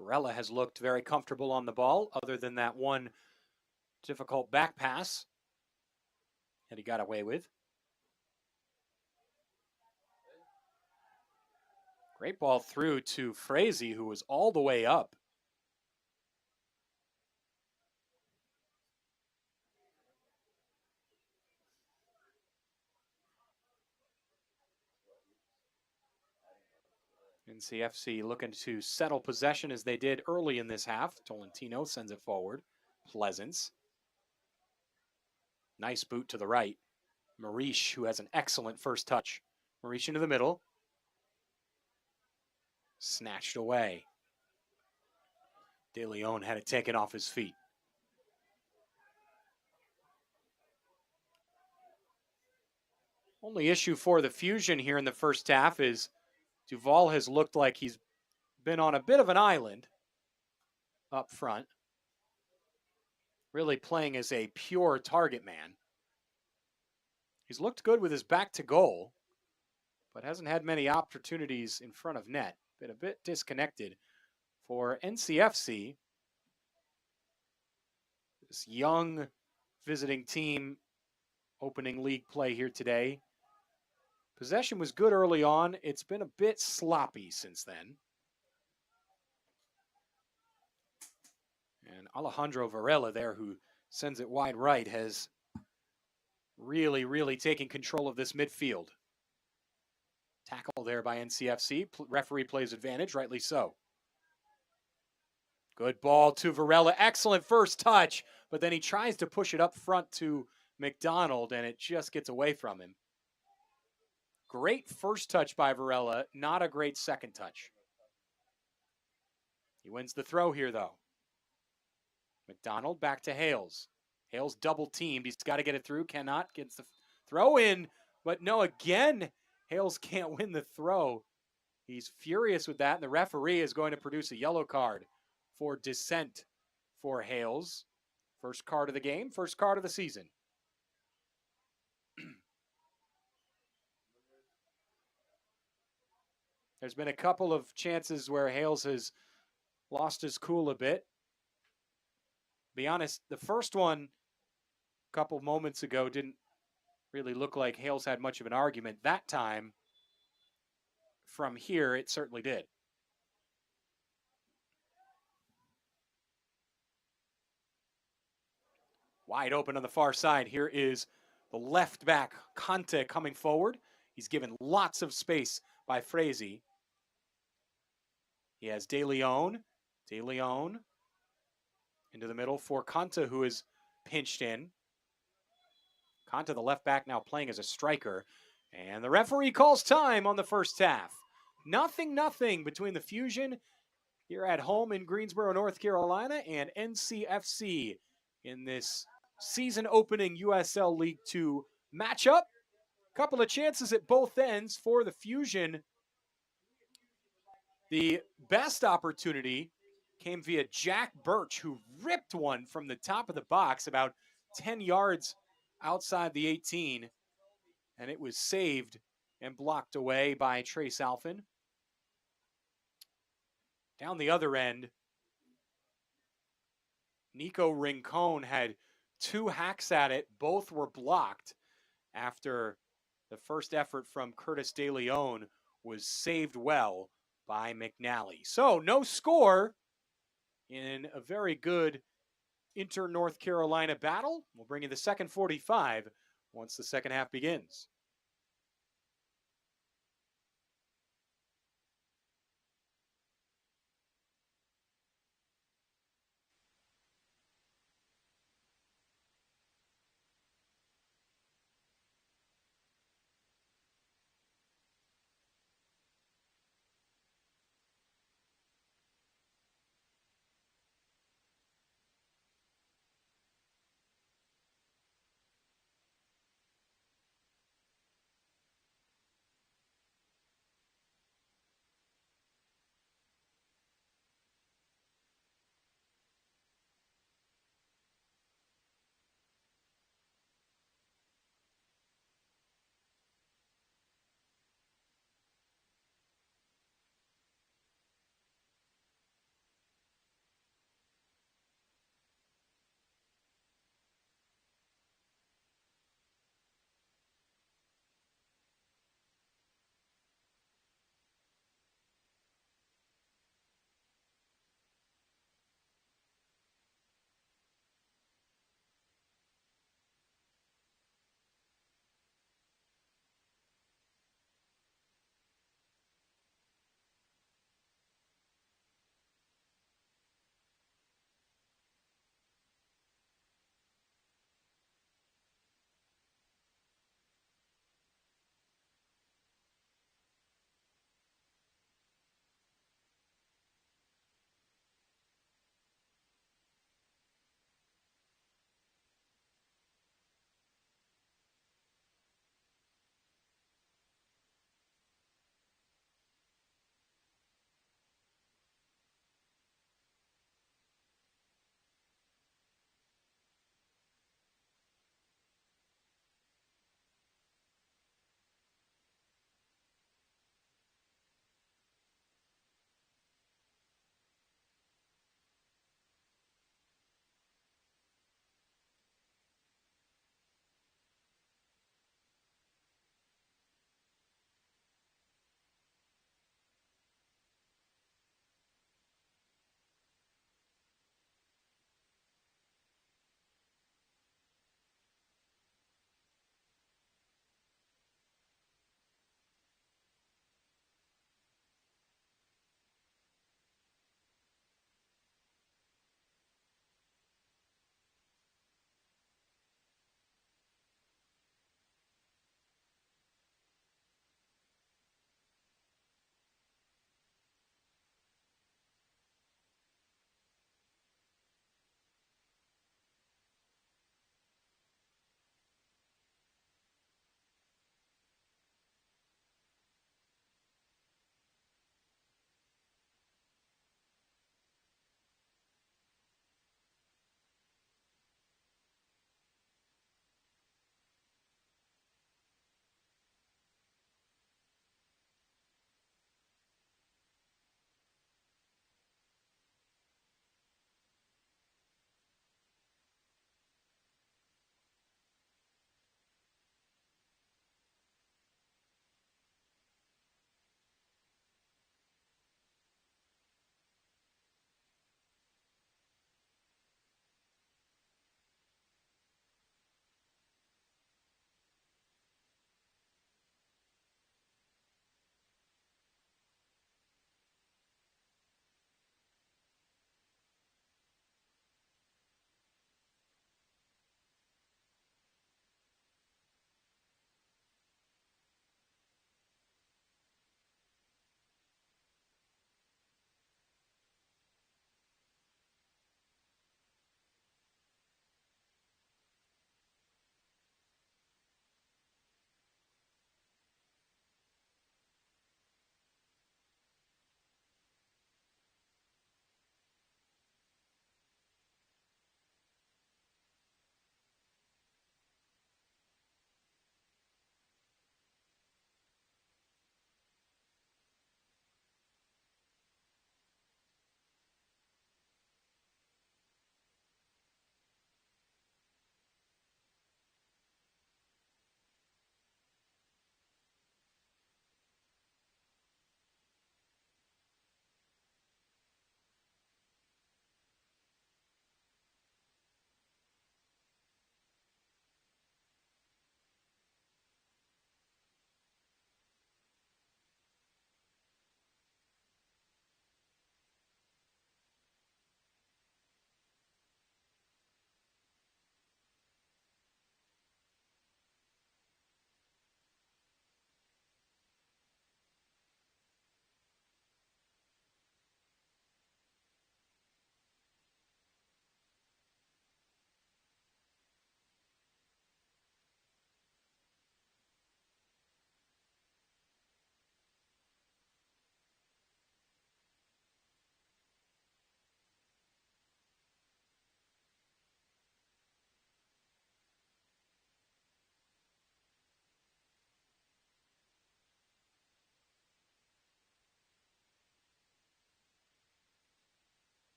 Varela has looked very comfortable on the ball, other than that one difficult back pass that he got away with. Great ball through to Frazee, who was all the way up. NCFC looking to settle possession as they did early in this half. Tolentino sends it forward. Pleasance. Nice boot to the right. Marish, who has an excellent first touch. Marish into the middle. Snatched away. De Leon had it taken off his feet. Only issue for the Fusion here in the first half is Duval has looked like he's been on a bit of an island up front. Really playing as a pure target man. He's looked good with his back to goal, but hasn't had many opportunities in front of net. Been a bit disconnected for NCFC. This young visiting team opening league play here today. Possession was good early on. It's been a bit sloppy since then. And Alejandro Varela there, who sends it wide right, has really taking control of this midfield. Tackle there by NCFC. Referee plays advantage, rightly so. Good ball to Varela. Excellent first touch, but then he tries to push it up front to McDonald, and it just gets away from him. Great first touch by Varela, not a great second touch. He wins the throw here, though. McDonald back to Hales. Hales double teamed. He's got to get it through. Cannot. Gets the throw in, but no, again, Hales can't win the throw. He's furious with that, and the referee is going to produce a yellow card for dissent for Hales. First card of the game, first card of the season. There's been a couple of chances where Hales has lost his cool a bit. Be honest, the first one a couple moments ago didn't really look like Hales had much of an argument. That time, from here, it certainly did. Wide open on the far side. Here is the left back, Conte, coming forward. He's given lots of space by Frazee. He has De Leon. De Leon into the middle for Conte, who is pinched in. Conte, the left back, now playing as a striker. And the referee calls time on the first half. 0-0 between the Fusion here at home in Greensboro, North Carolina, and NCFC in this season-opening USL League 2 matchup. Couple of chances at both ends for the Fusion. The best opportunity came via Jack Birch, who ripped one from the top of the box about 10 yards outside the 18, and it was saved and blocked away by Trace Alphin. Down the other end, Nico Rincon had two hacks at it. Both were blocked after the first effort from Curtis De Leon was saved well by McNally. So no score in a very good inter-North Carolina battle. We'll bring you the second 45 once the second half begins.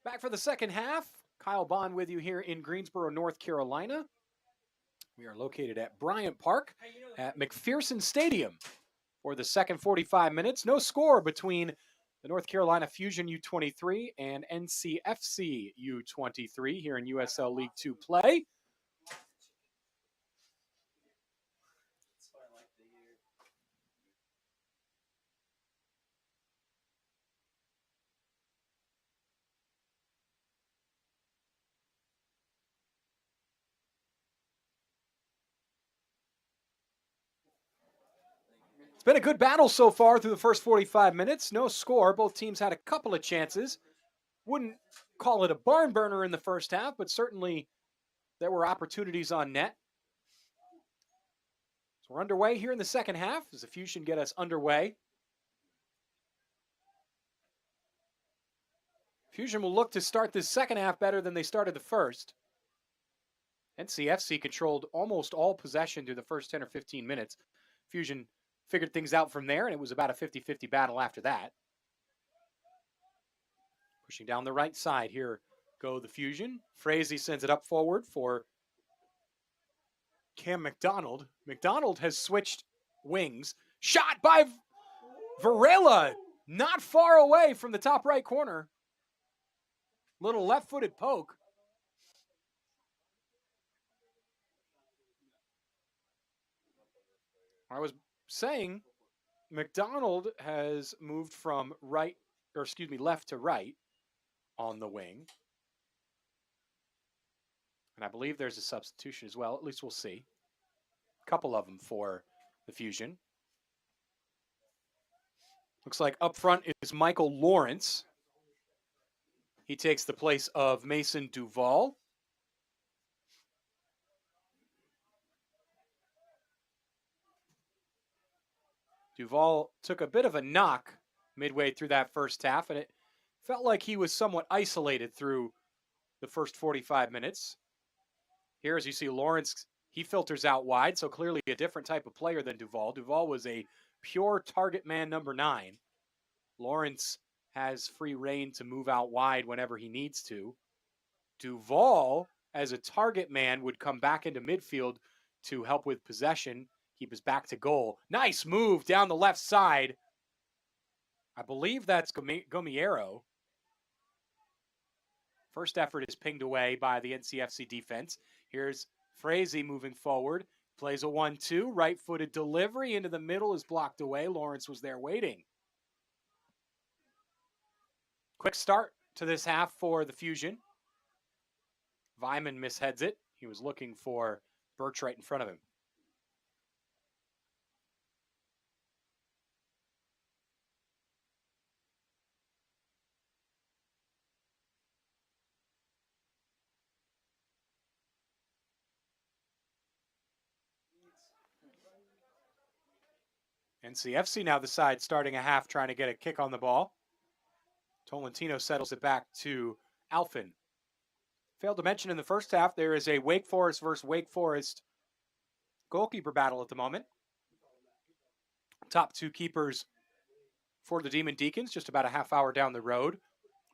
Back for the second half. Kyle Bond with you here in Greensboro, North Carolina. We are located at Bryant Park at McPherson Stadium for the second 45 minutes. No score between the North Carolina Fusion U23 and NCFC U23 here in USL League 2 play. It's been a good battle so far through the first 45 minutes. No score. Both teams had a couple of chances. Wouldn't call it a barn burner in the first half, but certainly there were opportunities on net. So we're underway here in the second half as the Fusion get us underway. Fusion will look to start this second half better than they started the first. NCFC controlled almost all possession through the first 10 or 15 minutes. Fusion figured things out from there, and it was about a 50-50 battle after that. Pushing down the right side, here go the Fusion. Frazee sends it up forward for Cam McDonald. McDonald has switched wings. Shot by Varela, not far away from the top right corner. Little left-footed poke. I was saying McDonald has moved from left to right on the wing. And I believe there's a substitution as well. At least we'll see. A couple of them for the Fusion. Looks like up front is Michael Lawrence. He takes the place of Mason Duval. Duval took a bit of a knock midway through that first half, and it felt like he was somewhat isolated through the first 45 minutes. Here, as you see, Lawrence, he filters out wide, so clearly a different type of player than Duval. Duval was a pure target man number 9. Lawrence has free reign to move out wide whenever he needs to. Duval, as a target man, would come back into midfield to help with possession, keep us back to goal. Nice move down the left side. I believe that's Gomiero. First effort is pinged away by the NCFC defense. Here's Frazee moving forward. Plays a 1-2. Right-footed delivery into the middle is blocked away. Lawrence was there waiting. Quick start to this half for the Fusion. Vyman misheads it. He was looking for Birch right in front of him. NCFC now the side starting a half, trying to get a kick on the ball. Tolentino settles it back to Alphin. Failed to mention in the first half, there is a Wake Forest versus Wake Forest goalkeeper battle at the moment. Top 2 keepers for the Demon Deacons, just about a half hour down the road.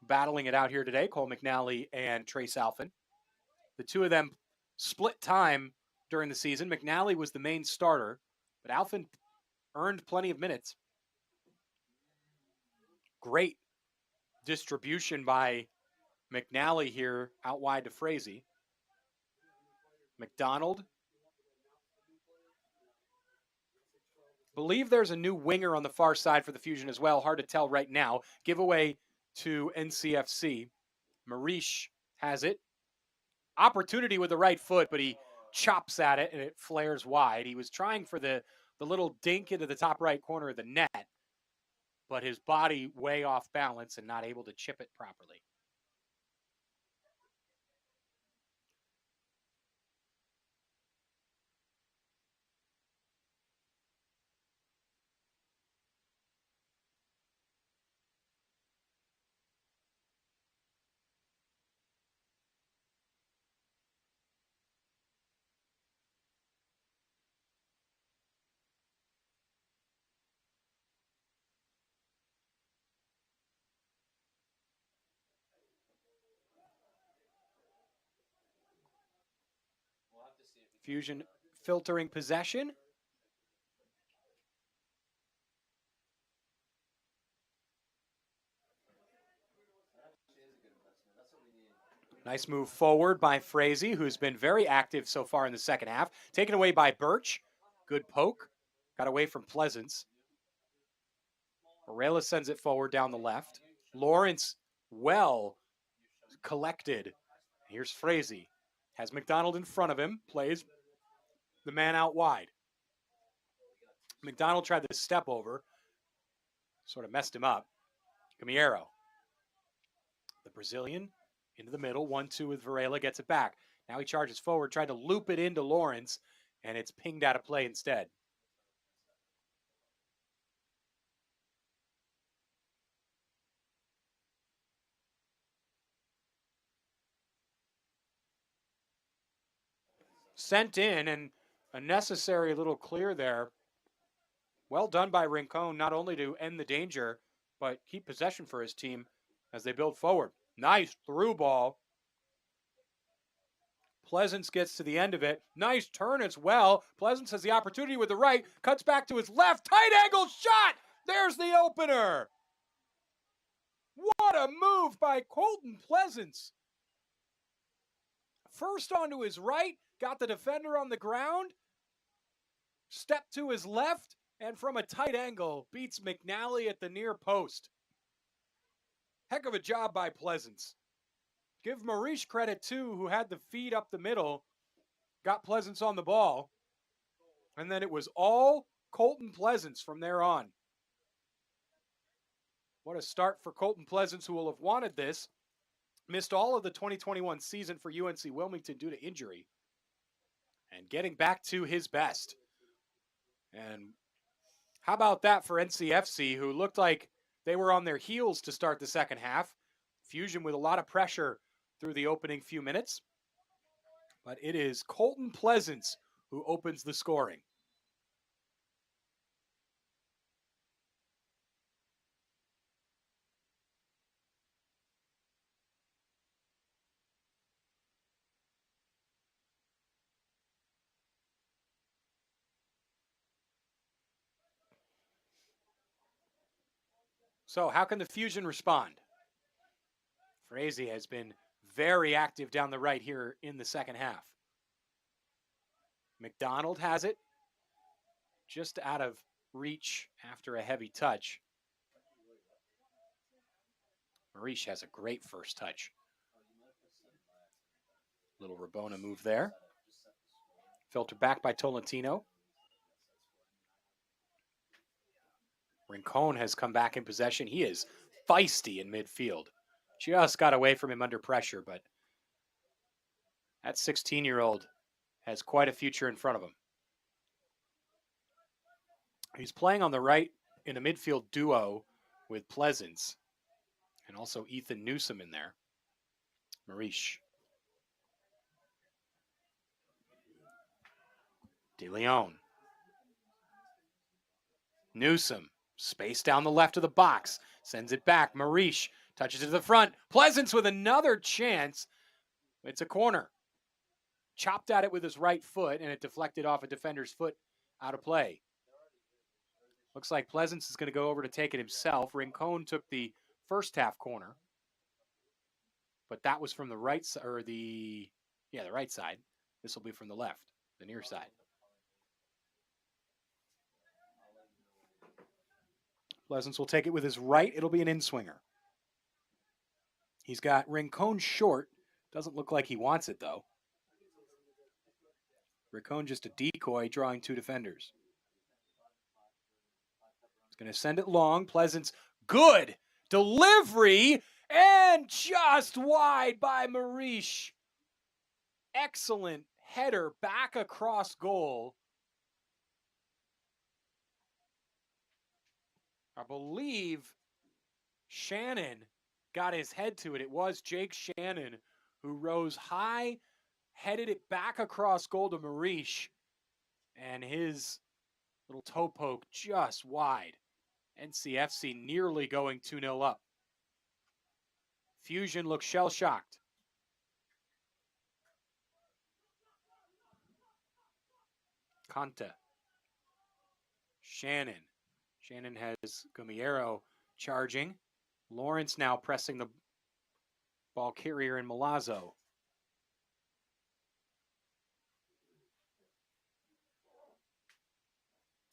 Battling it out here today, Cole McNally and Trace Alphin. The two of them split time during the season. McNally was the main starter, but Alphin earned plenty of minutes. Great distribution by McNally here out wide to Frazee. McDonald. Believe there's a new winger on the far side for the Fusion as well. Hard to tell right now. Giveaway to NCFC. Marish has it. Opportunity with the right foot, but he chops at it and it flares wide. He was trying for the little dink into the top right corner of the net, but his body way off balance and not able to chip it properly. Fusion filtering possession. Nice move forward by Frazee, who's been very active so far in the second half. Taken away by Birch. Good poke. Got away from Pleasance. Varela sends it forward down the left. Lawrence well collected. Here's Frazee. Has McDonald in front of him. Plays the man out wide. McDonald tried to step over. Sort of messed him up. Camillero. The Brazilian into the middle. 1-2 with Varela. Gets it back. Now he charges forward. Tried to loop it into Lawrence. And it's pinged out of play instead. Sent in, and a necessary little clear there. Well done by Rincon, not only to end the danger, but keep possession for his team as they build forward. Nice through ball. Pleasance gets to the end of it. Nice turn as well. Pleasance has the opportunity with the right, cuts back to his left. Tight angle shot! There's the opener! What a move by Colton Pleasance. First onto his right, got the defender on the ground, stepped to his left, and from a tight angle, beats McNally at the near post. Heck of a job by Pleasance. Give Maurice credit, too, who had the feed up the middle, got Pleasance on the ball, and then it was all Colton Pleasance from there on. What a start for Colton Pleasance, who will have wanted this. Missed all of the 2021 season for UNC Wilmington due to injury. And getting back to his best. And how about that for NCFC, who looked like they were on their heels to start the second half. Fusion with a lot of pressure through the opening few minutes. But it is Colton Pleasance who opens the scoring. So how can the Fusion respond? Frazee has been very active down the right here in the second half. McDonald has it. Just out of reach after a heavy touch. Maurice has a great first touch. Little Rabona move there. Filtered back by Tolentino. Rincon has come back in possession. He is feisty in midfield. Just got away from him under pressure, but that 16-year-old has quite a future in front of him. He's playing on the right in a midfield duo with Pleasance and also Ethan Newsom in there. Maurice. De Leon. Newsom. Space down the left of the box. Sends it back. Maurice touches it to the front. Pleasance with another chance. It's a corner. Chopped at it with his right foot, and it deflected off a defender's foot out of play. Looks like Pleasance is going to go over to take it himself. Rincon took the first half corner. But that was from the right side, or the right side. This will be from the left, the near side. Pleasance will take it with his right. It'll be an in-swinger. He's got Rincon short. Doesn't look like he wants it, though. Rincon just a decoy, drawing two defenders. He's going to send it long. Pleasance, good delivery, and just wide by Maurice. Excellent header back across goal. I believe Shannon got his head to it. It was Jake Shannon who rose high, headed it back across goal to Maurice, and his little toe poke just wide. NCFC nearly going 2-0 up. Fusion looks shell-shocked. Conta. Shannon. Shannon has Gumiero charging. Lawrence now pressing the ball carrier in Milazzo.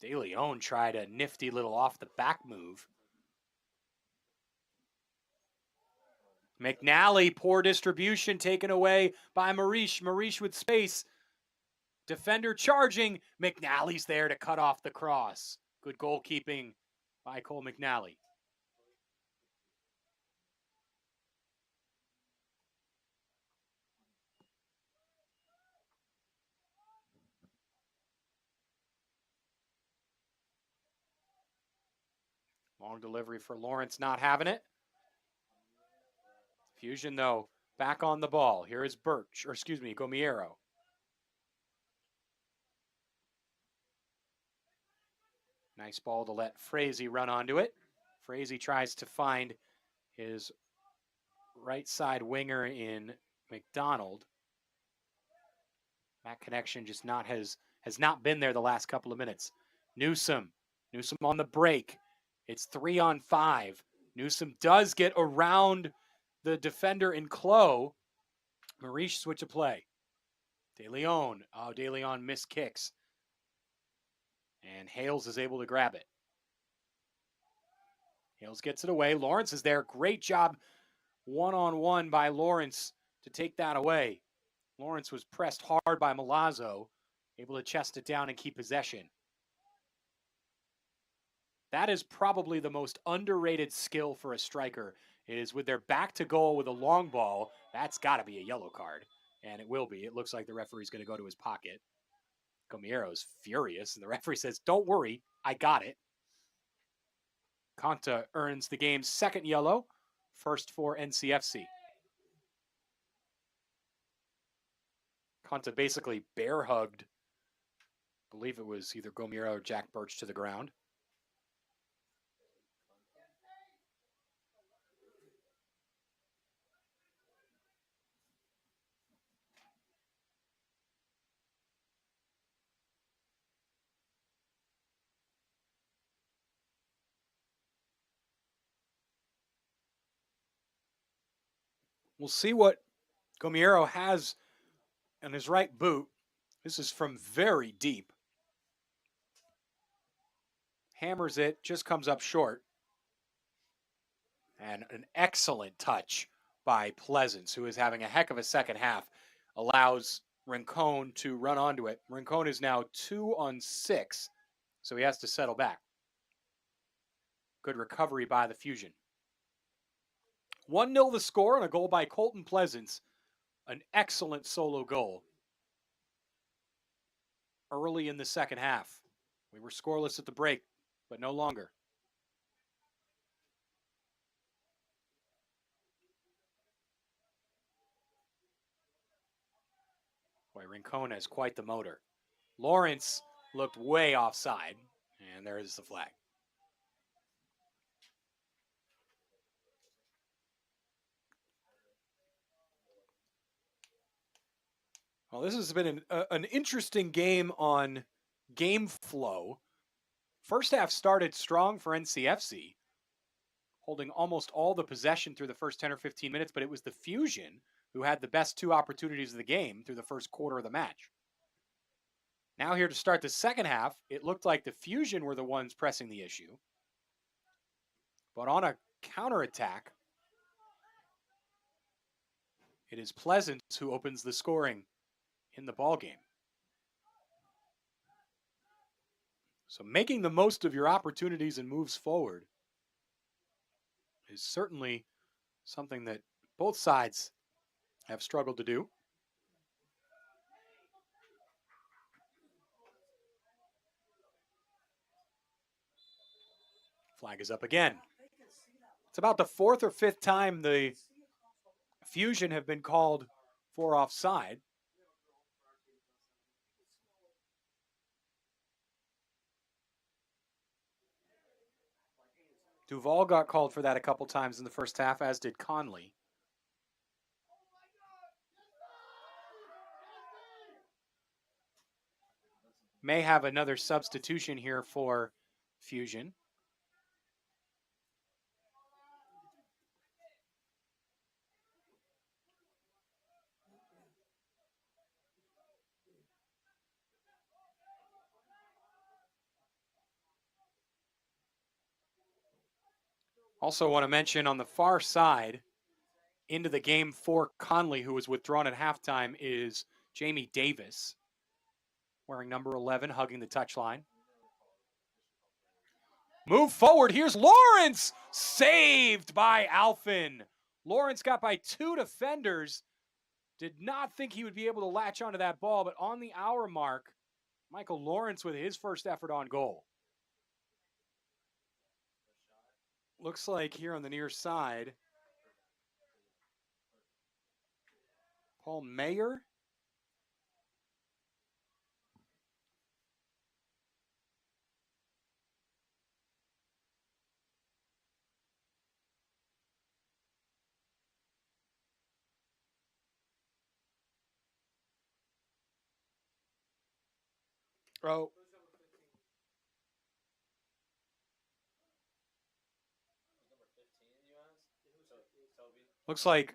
De Leon tried a nifty little off the back move. McNally, poor distribution taken away by Marish. Marish with space. Defender charging. McNally's there to cut off the cross. Good goalkeeping by Cole McNally. Long delivery for Lawrence, not having it. Fusion, though, back on the ball. Here is Gumiero. Nice ball to let Frazee run onto it. Frazee tries to find his right side winger in McDonald. That connection just has not been there the last couple of minutes. Newsom on the break. It's 3-on-5. Newsom does get around the defender in Clo. Marish switch of play. De Leon. Oh, De Leon missed kicks. And Hales is able to grab it. Hales gets it away. Lawrence is there. Great job one-on-one by Lawrence to take that away. Lawrence was pressed hard by Milazzo, able to chest it down and keep possession. That is probably the most underrated skill for a striker, is with their back to goal with a long ball. That's got to be a yellow card, and it will be. It looks like the referee's going to go to his pocket. Gomiero's furious, and the referee says, "Don't worry, I got it." Conta earns the game's second yellow, first for NCFC. Conta basically bear hugged, I believe it was either Gomiero or Jack Birch, to the ground. We'll see what Gomiero has in his right boot. This is from very deep. Hammers it, just comes up short. And an excellent touch by Pleasance, who is having a heck of a second half, allows Rincon to run onto it. Rincon is now 2-on-6, so he has to settle back. Good recovery by the Fusion. 1-0 the score, and a goal by Colton Pleasance. An excellent solo goal early in the second half. We were scoreless at the break, but no longer. Boy, Rincon has quite the motor. Lawrence looked way offside, and there is the flag. Well, this has been an interesting game on game flow. First half started strong for NCFC, holding almost all the possession through the first 10 or 15 minutes, but it was the Fusion who had the best two opportunities of the game through the first quarter of the match. Now here to start the second half, it looked like the Fusion were the ones pressing the issue. But on a counterattack, it is Pleasance who opens the scoring in the ballgame. So making the most of your opportunities and moves forward is certainly something that both sides have struggled to do. Flag is up again. It's about the fourth or fifth time the Fusion have been called for offside. Duval got called for that a couple times in the first half, as did Conley. May have another substitution here for Fusion. Also want to mention on the far side, into the game for Conley, who was withdrawn at halftime, is Jamie Davis, wearing number 11, hugging the touchline. Move forward. Here's Lawrence, saved by Alfin. Lawrence got by 2 defenders. Did not think he would be able to latch onto that ball, but on the hour mark, Michael Lawrence with his first effort on goal. Looks like here on the near side, Paul Mayer. Oh. Looks like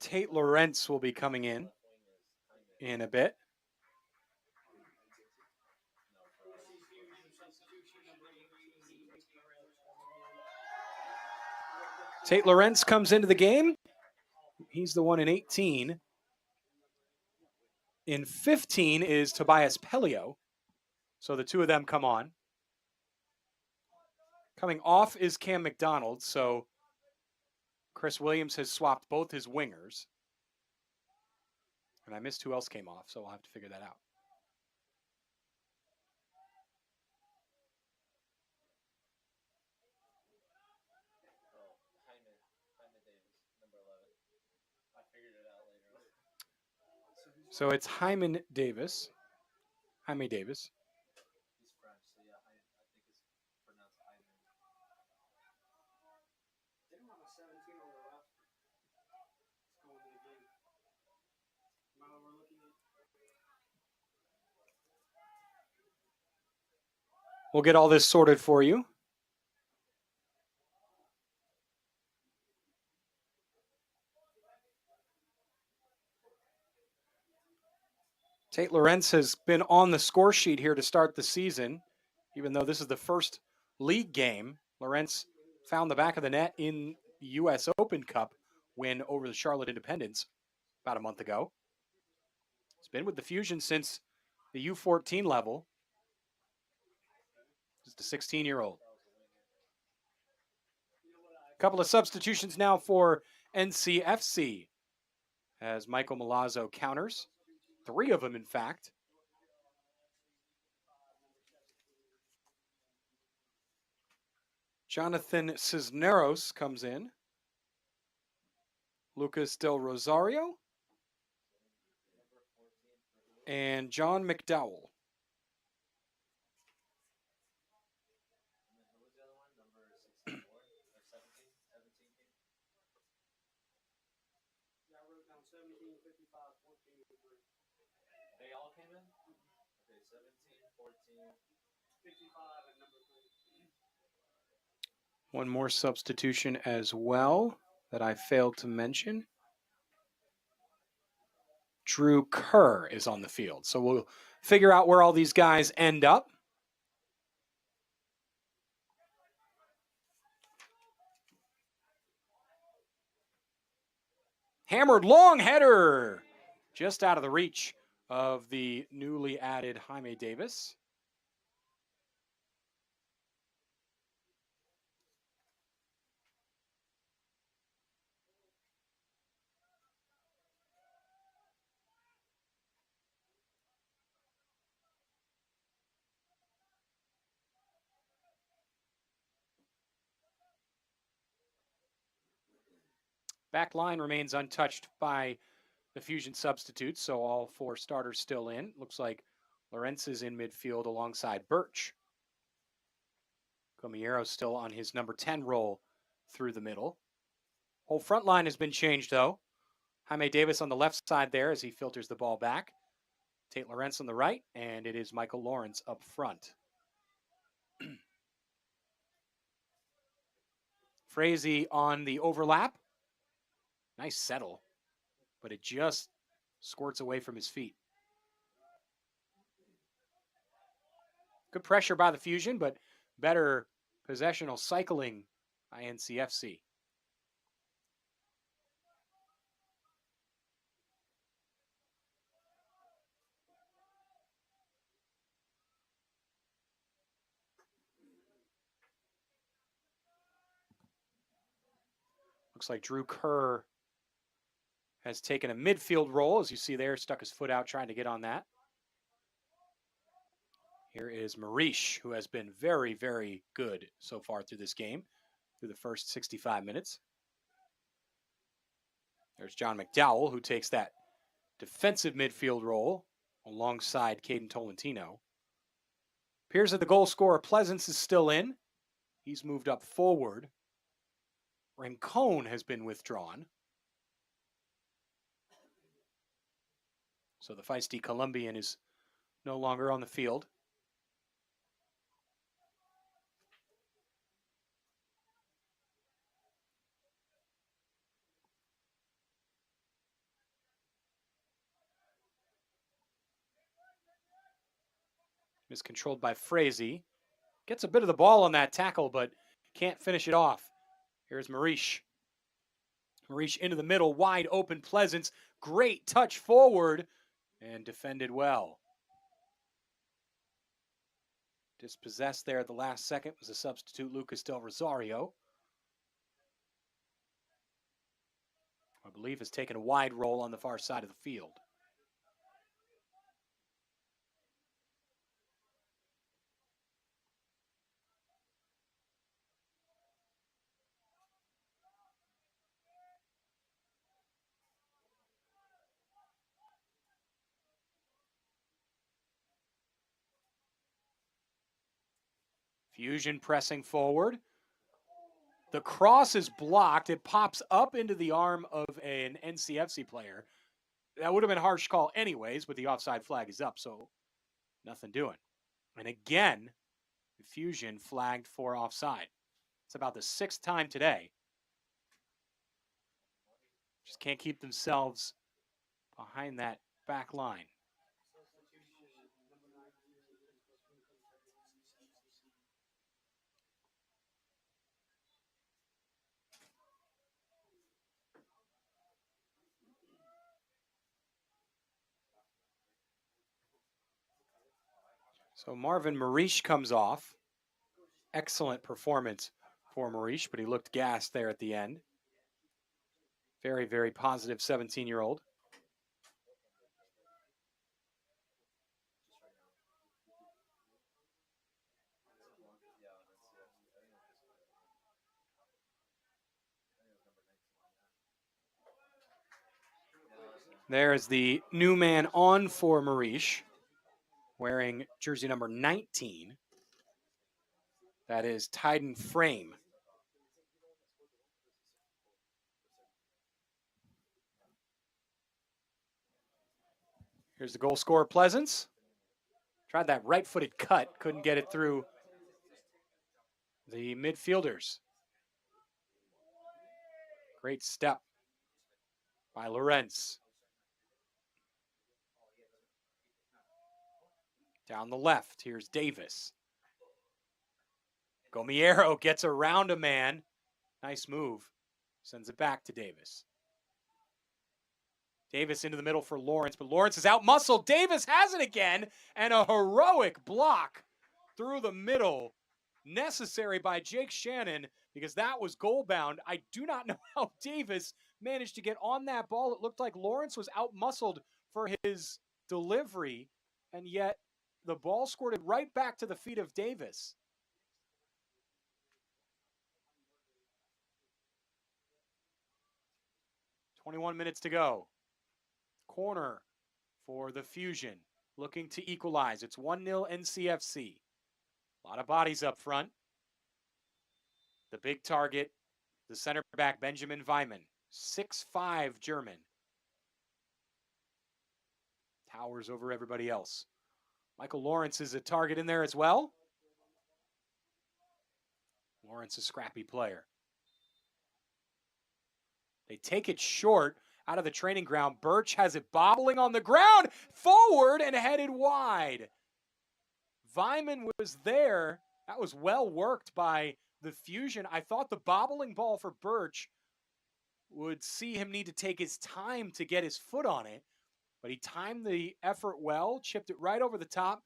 Tate Lawrence will be coming in a bit. Tate Lawrence comes into the game. He's the one in 18. In 15 is Tobias Pelio. So the two of them come on. Coming off is Cam McDonald. So Chris Williams has swapped both his wingers. And I missed who else came off, so I'll have to figure that out. So it's Jaime Davis. Jaime Davis. He's French, so yeah, I think it's pronounced Jaime. They don't have a 17 on the roster. It's going to the game. Am I overlooking it? We'll get all this sorted for you. Tate Lawrence has been on the score sheet here to start the season, even though this is the first league game. Lawrence found the back of the net in the U.S. Open Cup win over the Charlotte Independents about a month ago. He's been with the Fusion since the U14 level. Just a 16-year-old. A couple of substitutions now for NCFC as Michael Milazzo counters. 3 of them, in fact. Jonathan Cisneros comes in. Lucas Del Rosario. And John McDowell. They all came in? Okay, 17, 14, 55, and number 3. One more substitution as well that I failed to mention. Drew Kerr is on the field. So we'll figure out where all these guys end up. Hammered long header. Just out of the reach of the newly added Jaime Davis. Back line remains untouched by the Fusion substitutes, so all 4 starters still in. Looks like Lawrence is in midfield alongside Birch. Comiero's still on his number 10 role through the middle. Whole front line has been changed, though. Jaime Davis on the left side there as he filters the ball back. Tate Lawrence on the right, and it is Michael Lawrence up front. Frazee on the overlap. Nice settle, but it just squirts away from his feet. Good pressure by the Fusion, but better possessional cycling by NCFC. Looks like Drew Kerr has taken a midfield role, as you see there, stuck his foot out trying to get on that. Here is Marish, who has been very, very good so far through this game, through the first 65 minutes. There's John McDowell, who takes that defensive midfield role alongside Caden Tolentino. Appears that the goal scorer, Pleasance, is still in. He's moved up forward. Rincon has been withdrawn. So the feisty Colombian is no longer on the field. Miscontrolled by Frazee. Gets a bit of the ball on that tackle, but can't finish it off. Here's Marish. Marish into the middle, wide open Pleasance. Great touch forward and defended well. Dispossessed there at the last second was a substitute, Lucas Del Rosario. I believe has taken a wide role on the far side of the field. Fusion pressing forward. The cross is blocked. It pops up into the arm of an NCFC player. That would have been a harsh call anyways, but the offside flag is up, so nothing doing. And again, the Fusion flagged for offside. It's about the 6th time today. Just can't keep themselves behind that back line. So Marvin Marish comes off. Excellent performance for Marish, but he looked gassed there at the end. Very, very positive 17-year-old. There's the new man on for Marish, wearing jersey number 19. That is Tyden Frame. Here's the goal scorer, Pleasance. Tried that right-footed cut, couldn't get it through the midfielders. Great step by Lawrence. Down the left, here's Davis. Gomiero gets around a man. Nice move. Sends it back to Davis. Davis into the middle for Lawrence, but Lawrence is out-muscled. Davis has it again, and a heroic block through the middle. Necessary by Jake Shannon, because that was goal-bound. I do not know how Davis managed to get on that ball. It looked like Lawrence was out-muscled for his delivery, and yet the ball squirted right back to the feet of Davis. .21 minutes to go. Corner for the Fusion, looking to equalize. It's 1-0 NCFC. A lot of bodies up front. The big target, the center back, Benjamin Weimann, 6'5" German. Towers over everybody else. Michael Lawrence is a target in there as well. Lawrence, a scrappy player. They take it short out of the training ground. Birch has it bobbling on the ground, forward and headed wide. Vyman was there. That was well worked by the Fusion. I thought the bobbling ball for Birch would see him need to take his time to get his foot on it, but he timed the effort well, chipped it right over the top.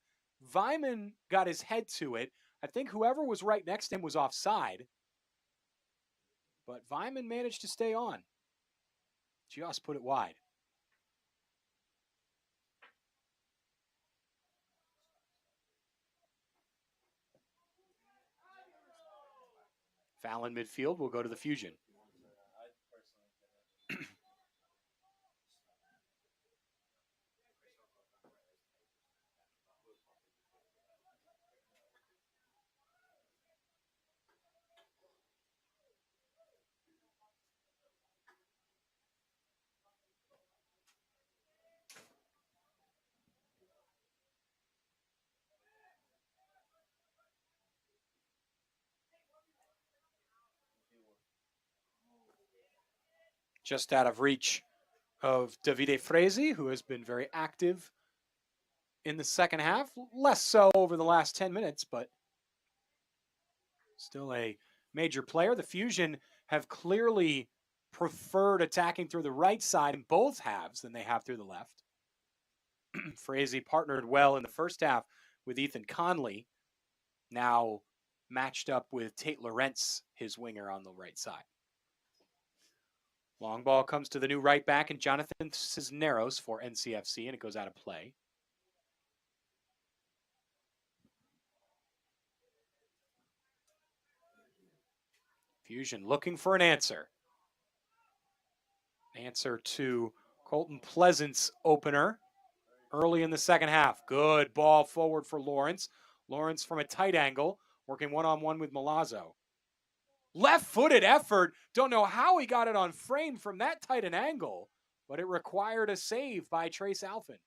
Vyman got his head to it. I think whoever was right next to him was offside, but Vyman managed to stay on. Just put it wide. Foul in midfield will go to the Fusion. Just out of reach of Davide Fresi, who has been very active in the second half. Less so over the last 10 minutes, but still a major player. The Fusion have clearly preferred attacking through the right side in both halves than they have through the left. Fresi partnered well in the first half with Ethan Conley, now matched up with Tate Lorentz, his winger on the right side. Long ball comes to the new right back and Jonathan Cisneros for NCFC, and it goes out of play. Fusion looking for an answer. Answer to Colton Pleasant's opener early in the second half. Good ball forward for Lawrence. Lawrence from a tight angle, working one-on-one with Milazzo. Left-footed effort. Don't know how he got it on frame from that tight an angle, but it required a save by Trace Alphin.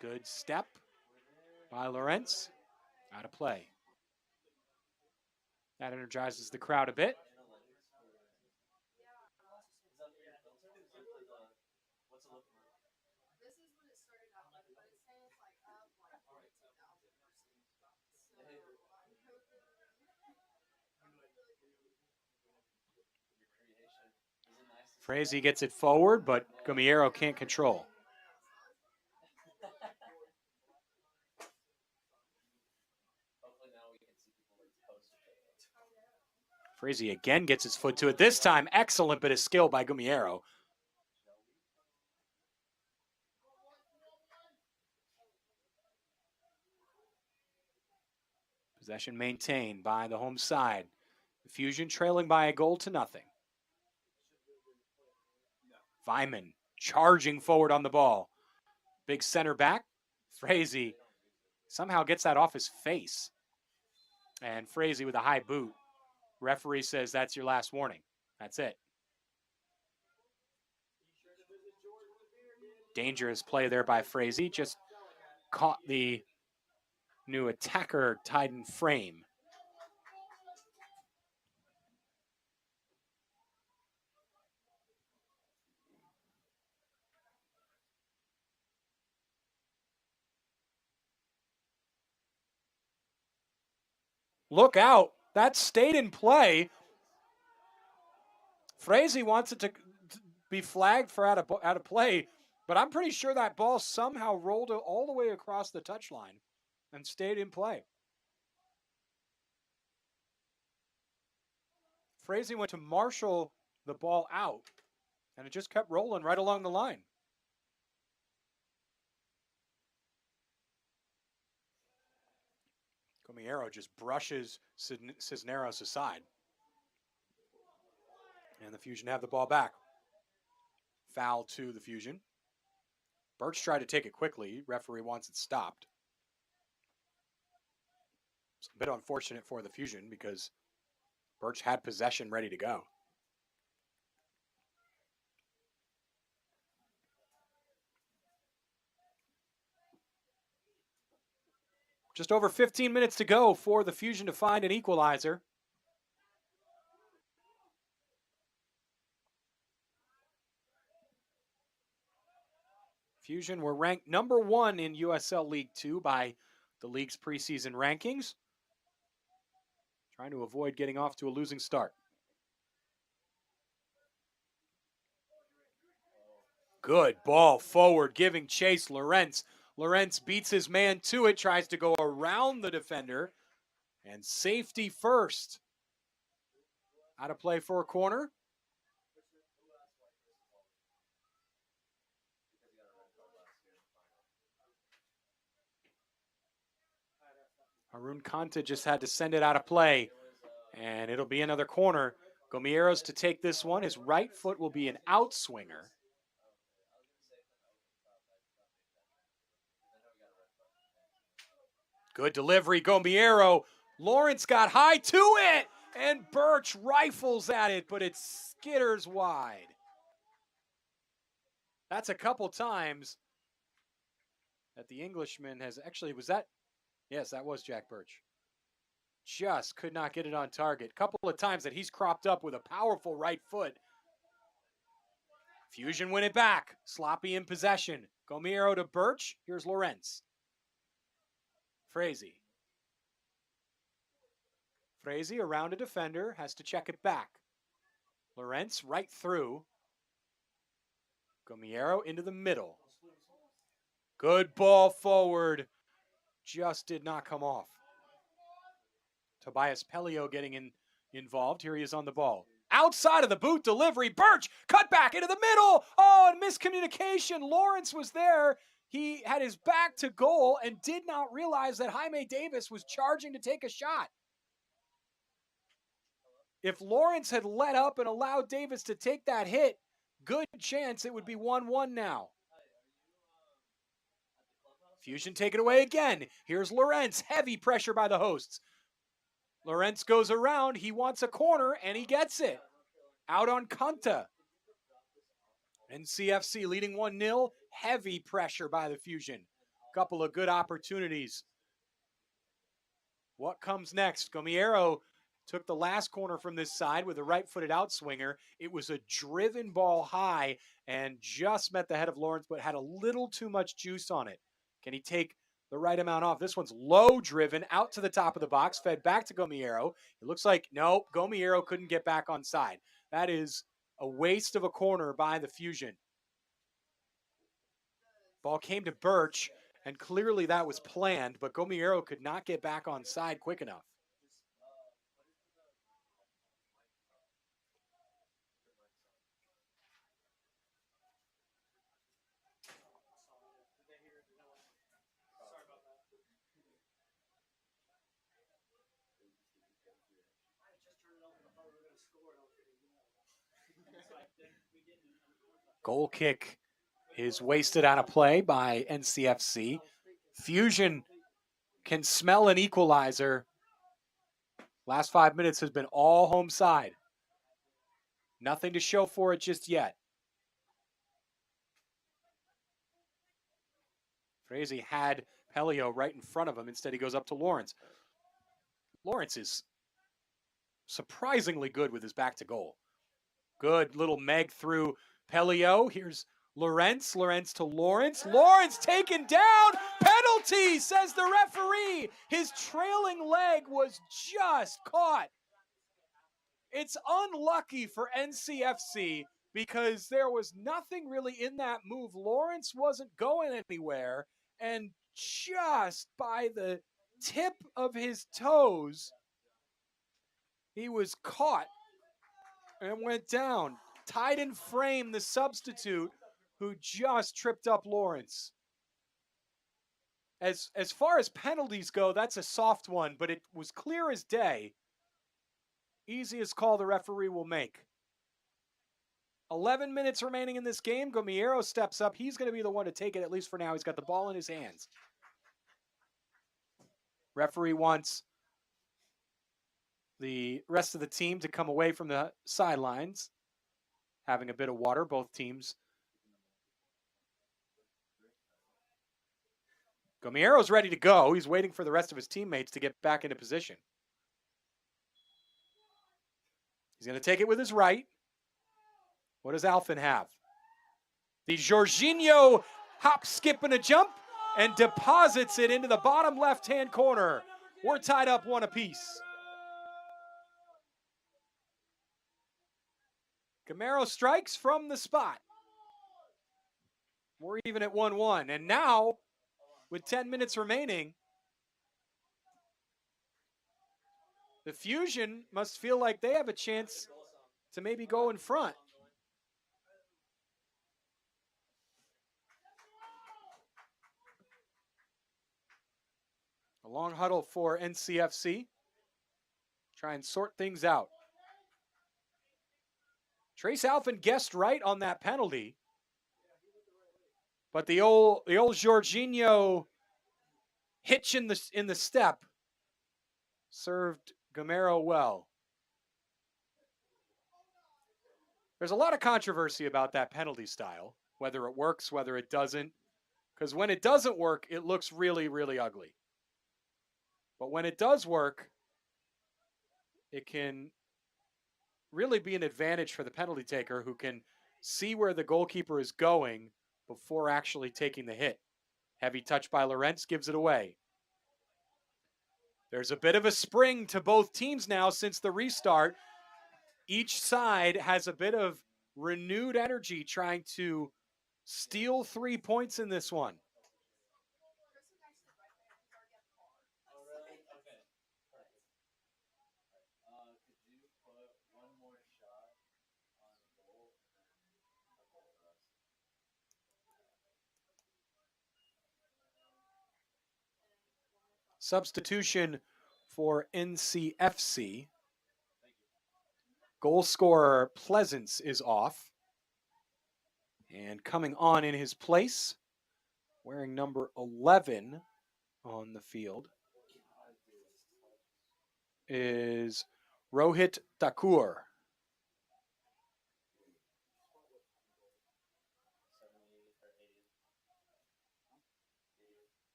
Good step by Lawrence. Out of play. That energizes the crowd a bit. Fresi gets it forward, but Gumiero can't control. Fresi again gets his foot to it. This time, excellent bit of skill by Gumiero. Possession maintained by the home side. The Fusion trailing by a goal to nothing. Vyman charging forward on the ball. Big center back. Fresi somehow gets that off his face. And Fresi with a high boot. Referee says that's your last warning. That's it. Dangerous play there by Fresi. Just caught the new attacker tied in frame. Look out. That stayed in play. Fresi wants it to be flagged for out of play, but I'm pretty sure that ball somehow rolled all the way across the touchline and stayed in play. Fresi went to marshal the ball out, and it just kept rolling right along the line. Gumiero just brushes Cisneros aside. And the Fusion have the ball back. Foul to the Fusion. Birch tried to take it quickly. Referee wants it stopped. It's a bit unfortunate for the Fusion because Birch had possession ready to go. Just over 15 minutes to go for the Fusion to find an equalizer. Fusion were ranked number 1 in USL League 2 by the league's preseason rankings. Trying to avoid getting off to a losing start. Good ball forward, giving chase Lawrence. Lawrence beats his man to it, tries to go around the defender, and safety first. Out of play for a corner. Harun Kanta just had to send it out of play, and it'll be another corner. Gomieros to take this one. His right foot will be an outswinger. Good delivery, Gomiero. Lawrence got high to it, and Birch rifles at it, but it skitters wide. That's a couple times that the Englishman has actually, was that? Yes, that was Jack Birch. Just could not get it on target. Couple of times that he's cropped up with a powerful right foot. Fusion win it back. Sloppy in possession. Gomiero to Birch. Here's Lawrence. Frazee. Frazee around a defender, has to check it back. Lawrence right through. Gomiero into the middle. Good ball forward. Just did not come off. Tobias Pelio getting involved. Here he is on the ball. Outside of the boot delivery. Birch cut back into the middle. Oh, and miscommunication. Lawrence was there. He had his back to goal and did not realize that Jaime Davis was charging to take a shot. If Lawrence had let up and allowed Davis to take that hit, good chance it would be 1-1 now. Fusion take it away again. Here's Lawrence. Heavy pressure by the hosts. Lawrence goes around. He wants a corner, and he gets it. Out on Kanta. NCFC leading 1-0. Heavy pressure by the Fusion. Couple of good opportunities. What comes next? Gomiero took the last corner from this side with a right-footed outswinger. It was a driven ball high and just met the head of Lawrence, but had a little too much juice on it. Can he take the right amount off? This one's low driven out to the top of the box, fed back to Gomiero. It looks like, no, Gomiero couldn't get back on side. That is a waste of a corner by the Fusion. Ball came to Birch, and clearly that was planned, but Gomiero could not get back on side quick enough. Goal kick is wasted out of play by NCFC. Fusion can smell an equalizer. Last 5 minutes has been all home side. Nothing to show for it just yet. Frazee had Pelio right in front of him. Instead, he goes up to Lawrence. Lawrence is surprisingly good with his back to goal. Good little meg through Pelio. Here's Lawrence. Lawrence to Lawrence. Lawrence taken down. Penalty, says the referee. His trailing leg was just caught. It's unlucky for NCFC because there was nothing really in that move. Lawrence wasn't going anywhere, and just by the tip of his toes, he was caught and went down. Tied in frame, the substitute who just tripped up Lawrence. As far as penalties go, that's a soft one, but it was clear as day. Easiest call the referee will make. 11 minutes remaining in this game. Gomiero steps up. He's going to be the one to take it, at least for now. He's got the ball in his hands. Referee wants the rest of the team to come away from the sidelines, having a bit of water, both teams. Gomiero's ready to go. He's waiting for the rest of his teammates to get back into position. He's going to take it with his right. What does Alfin have? The Jorginho hop, skip, and a jump, and deposits it into the bottom left-hand corner. We're tied up 1 apiece. Gameiro strikes from the spot. We're even at 1-1. And now, with 10 minutes remaining, the Fusion must feel like they have a chance to maybe go in front. A long huddle for NCFC. Try and sort things out. Trace Alfin guessed right on that penalty. But the old Jorginho hitch in the step served Gameiro well. There's a lot of controversy about that penalty style, whether it works, whether it doesn't. Because when it doesn't work, it looks really, really ugly. But when it does work, it can really be an advantage for the penalty taker who can see where the goalkeeper is going before actually taking the hit. Heavy touch by Lorentz gives it away. There's a bit of a spring to both teams now since the restart. Each side has a bit of renewed energy trying to steal 3 points in this one. Substitution for NCFC. Goal scorer Pleasance is off. And coming on in his place, wearing number 11 on the field, is Rohit Thakur.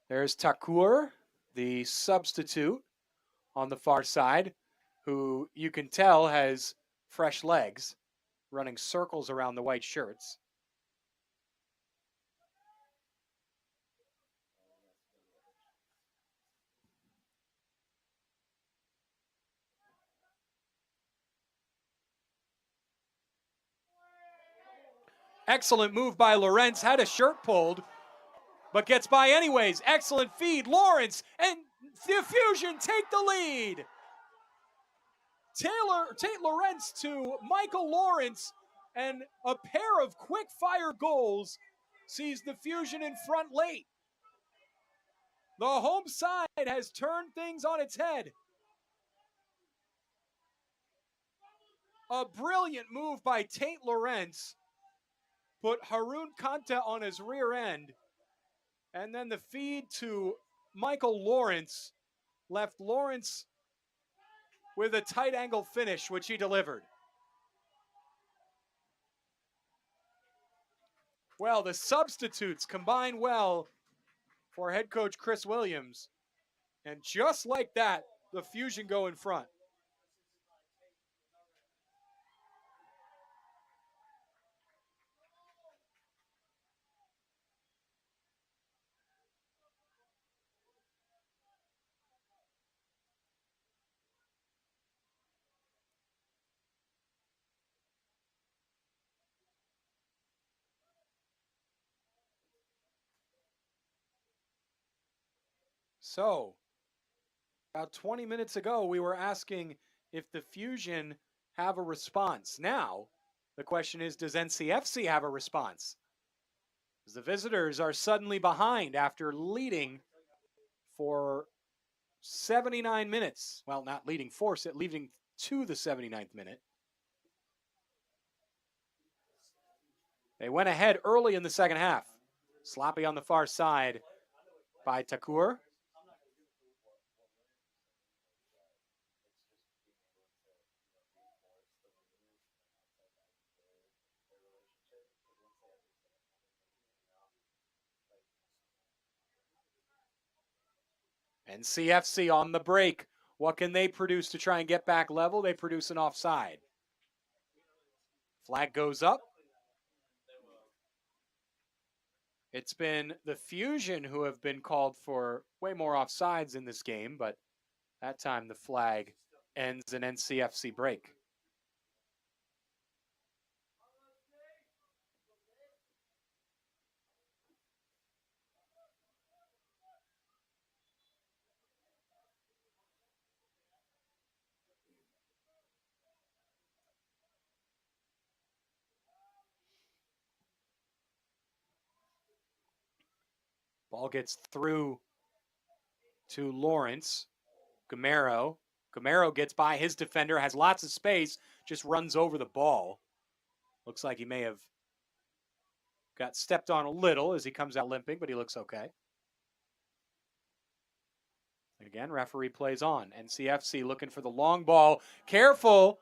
There's Thakur, the substitute on the far side, who you can tell has fresh legs, running circles around the white shirts. Excellent move by Lorentz, had a shirt pulled, but gets by anyways. Excellent feed, Lawrence, and the Fusion take the lead. Tate Lorentz to Michael Lawrence, and a pair of quick-fire goals sees the Fusion in front late. The home side has turned things on its head. A brilliant move by Tate Lorentz put Harun Kanta on his rear end, and then the feed to Michael Lawrence left Lawrence with a tight angle finish, which he delivered. Well, the substitutes combine well for head coach Chris Williams, and just like that, the Fusion go in front. So, about 20 minutes ago, we were asking if the Fusion have a response. Now, the question is, does NCFC have a response? Because the visitors are suddenly behind after leading for 79 minutes. Well, not leading for it, leading to the 79th minute. They went ahead early in the second half. Sloppy on the far side by Thakur. NCFC on the break. What can they produce to try and get back level? They produce an offside. Flag goes up. It's been the Fusion who have been called for way more offsides in this game, but that time the flag ends an NCFC break. Ball gets through to Lawrence. Gamero. Gamero gets by his defender, has lots of space, just runs over the ball. Looks like he may have got stepped on a little as he comes out limping, but he looks okay. Again, referee plays on. NCFC looking for the long ball. Careful.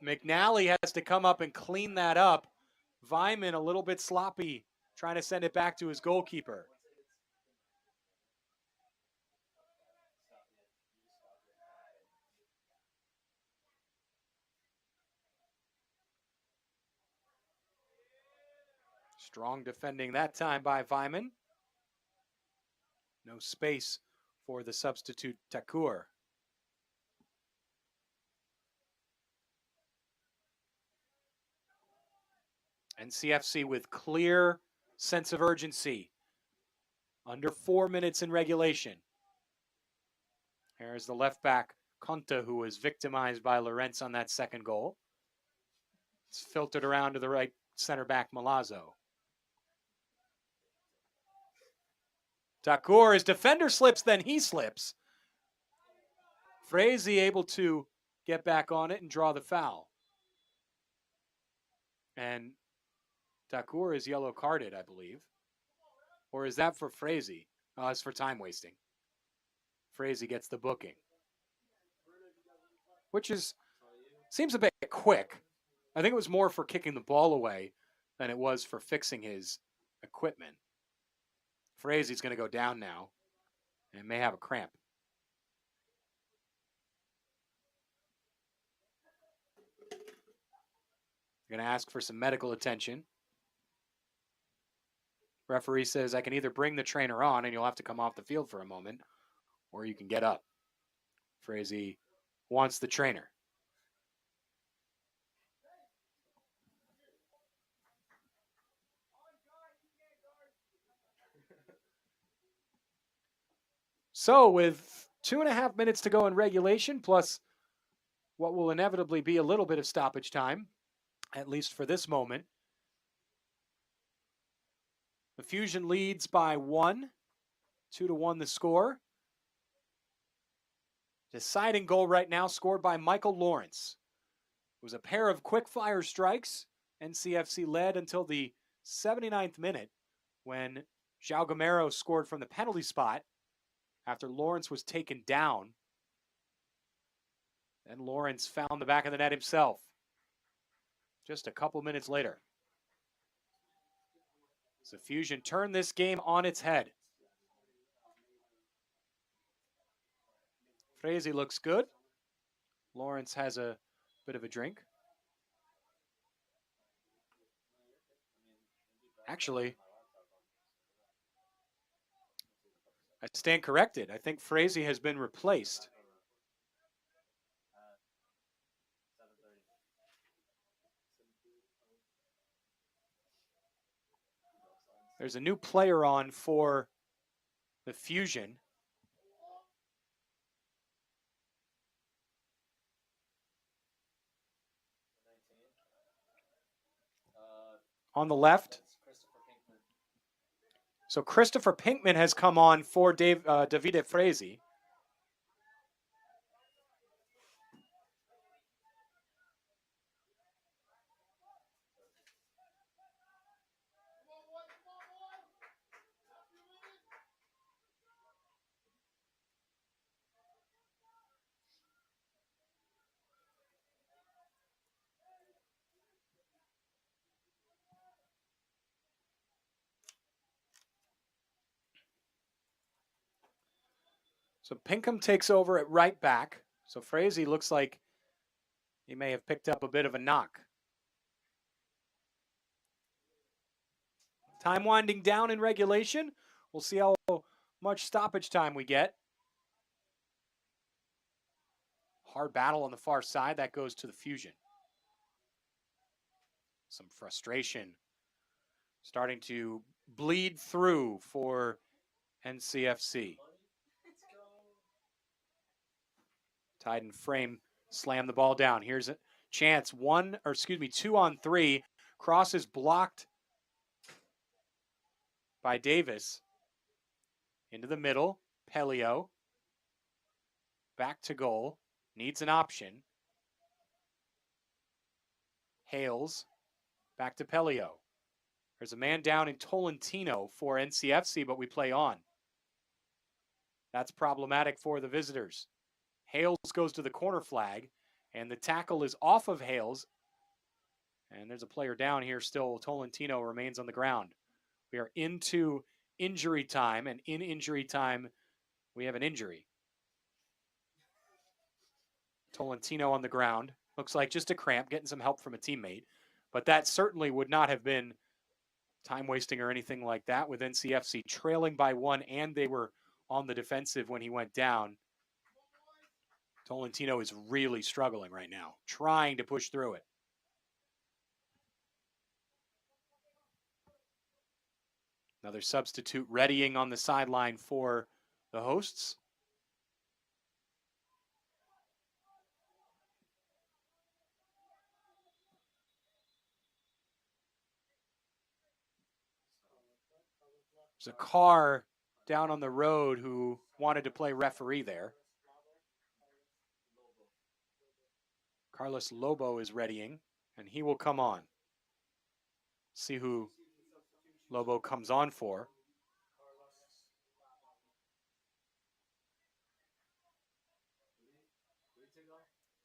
McNally has to come up and clean that up. Vyman a little bit sloppy, trying to send it back to his goalkeeper. Strong defending that time by Vyman. No space for the substitute Takur. NCFC with clear sense of urgency. Under 4 minutes in regulation. Here's the left back, Conta, who was victimized by Lorenz on that second goal. It's filtered around to the right center back, Malazzo. Takur, his defender slips, then he slips. Frazee able to get back on it and draw the foul. And Takur is yellow carded, I believe. Or is that for Frazee? Oh, it's for time wasting. Frazee gets the booking. Which seems a bit quick. I think it was more for kicking the ball away than it was for fixing his equipment. Frazee's going to go down now and may have a cramp. They're going to ask for some medical attention. Referee says, I can either bring the trainer on and you'll have to come off the field for a moment, or you can get up. Frazee wants the trainer. So with 2.5 minutes to go in regulation, plus what will inevitably be a little bit of stoppage time, at least for this moment, the Fusion leads by 1, 2-1 the score. Deciding goal right now scored by Michael Lawrence. It was a pair of quick-fire strikes. NCFC led until the 79th minute when João Gamero scored from the penalty spot after Lawrence was taken down. Then Lawrence found the back of the net himself just a couple minutes later. So Fusion turned this game on its head. Frazee looks good. Lawrence has a bit of a drink. Actually, I stand corrected. I think Frazee has been replaced. There's a new player on for the Fusion. On the left. So Christopher Pinkman has come on for Davide Frazee. So Pinkham takes over at right back. So Frazee looks like he may have picked up a bit of a knock. Time winding down in regulation. We'll see how much stoppage time we get. Hard battle on the far side. That goes to the Fusion. Some frustration starting to bleed through for NCFC. Tied in frame, slam the ball down. Here's a chance. 2 on 3. Cross is blocked by Davis. Into the middle. Pelio. Back to goal. Needs an option. Hales. Back to Pelio. There's a man down in Tolentino for NCFC, but we play on. That's problematic for the visitors. Hales goes to the corner flag, and the tackle is off of Hales. And there's a player down here still. Tolentino remains on the ground. We are into injury time, and in injury time, we have an injury. Tolentino on the ground. Looks like just a cramp, getting some help from a teammate. But that certainly would not have been time wasting or anything like that, with NCFC trailing by 1, and they were on the defensive when he went down. Tolentino is really struggling right now, trying to push through it. Another substitute readying on the sideline for the hosts. There's a car down on the road who wanted to play referee there. Carlos Lobo is readying, and he will come on. See who Lobo comes on for.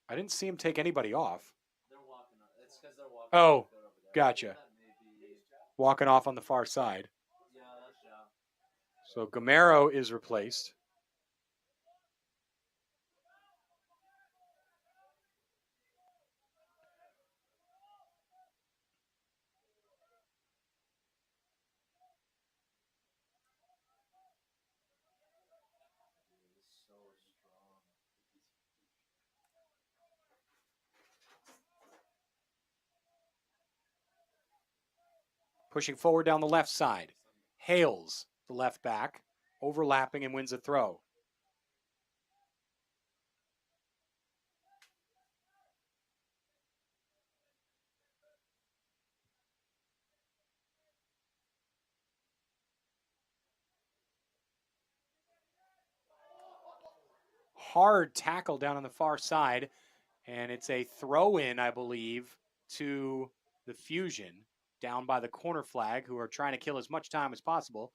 I didn't see him take anybody off. It's because they're walking. Oh, gotcha. Walking off on the far side. So Gamero is replaced. Pushing forward down the left side. Hales, the left back, overlapping and wins a throw. Hard tackle down on the far side, and it's a throw-in, I believe, to the Fusion, down by the corner flag, who are trying to kill as much time as possible.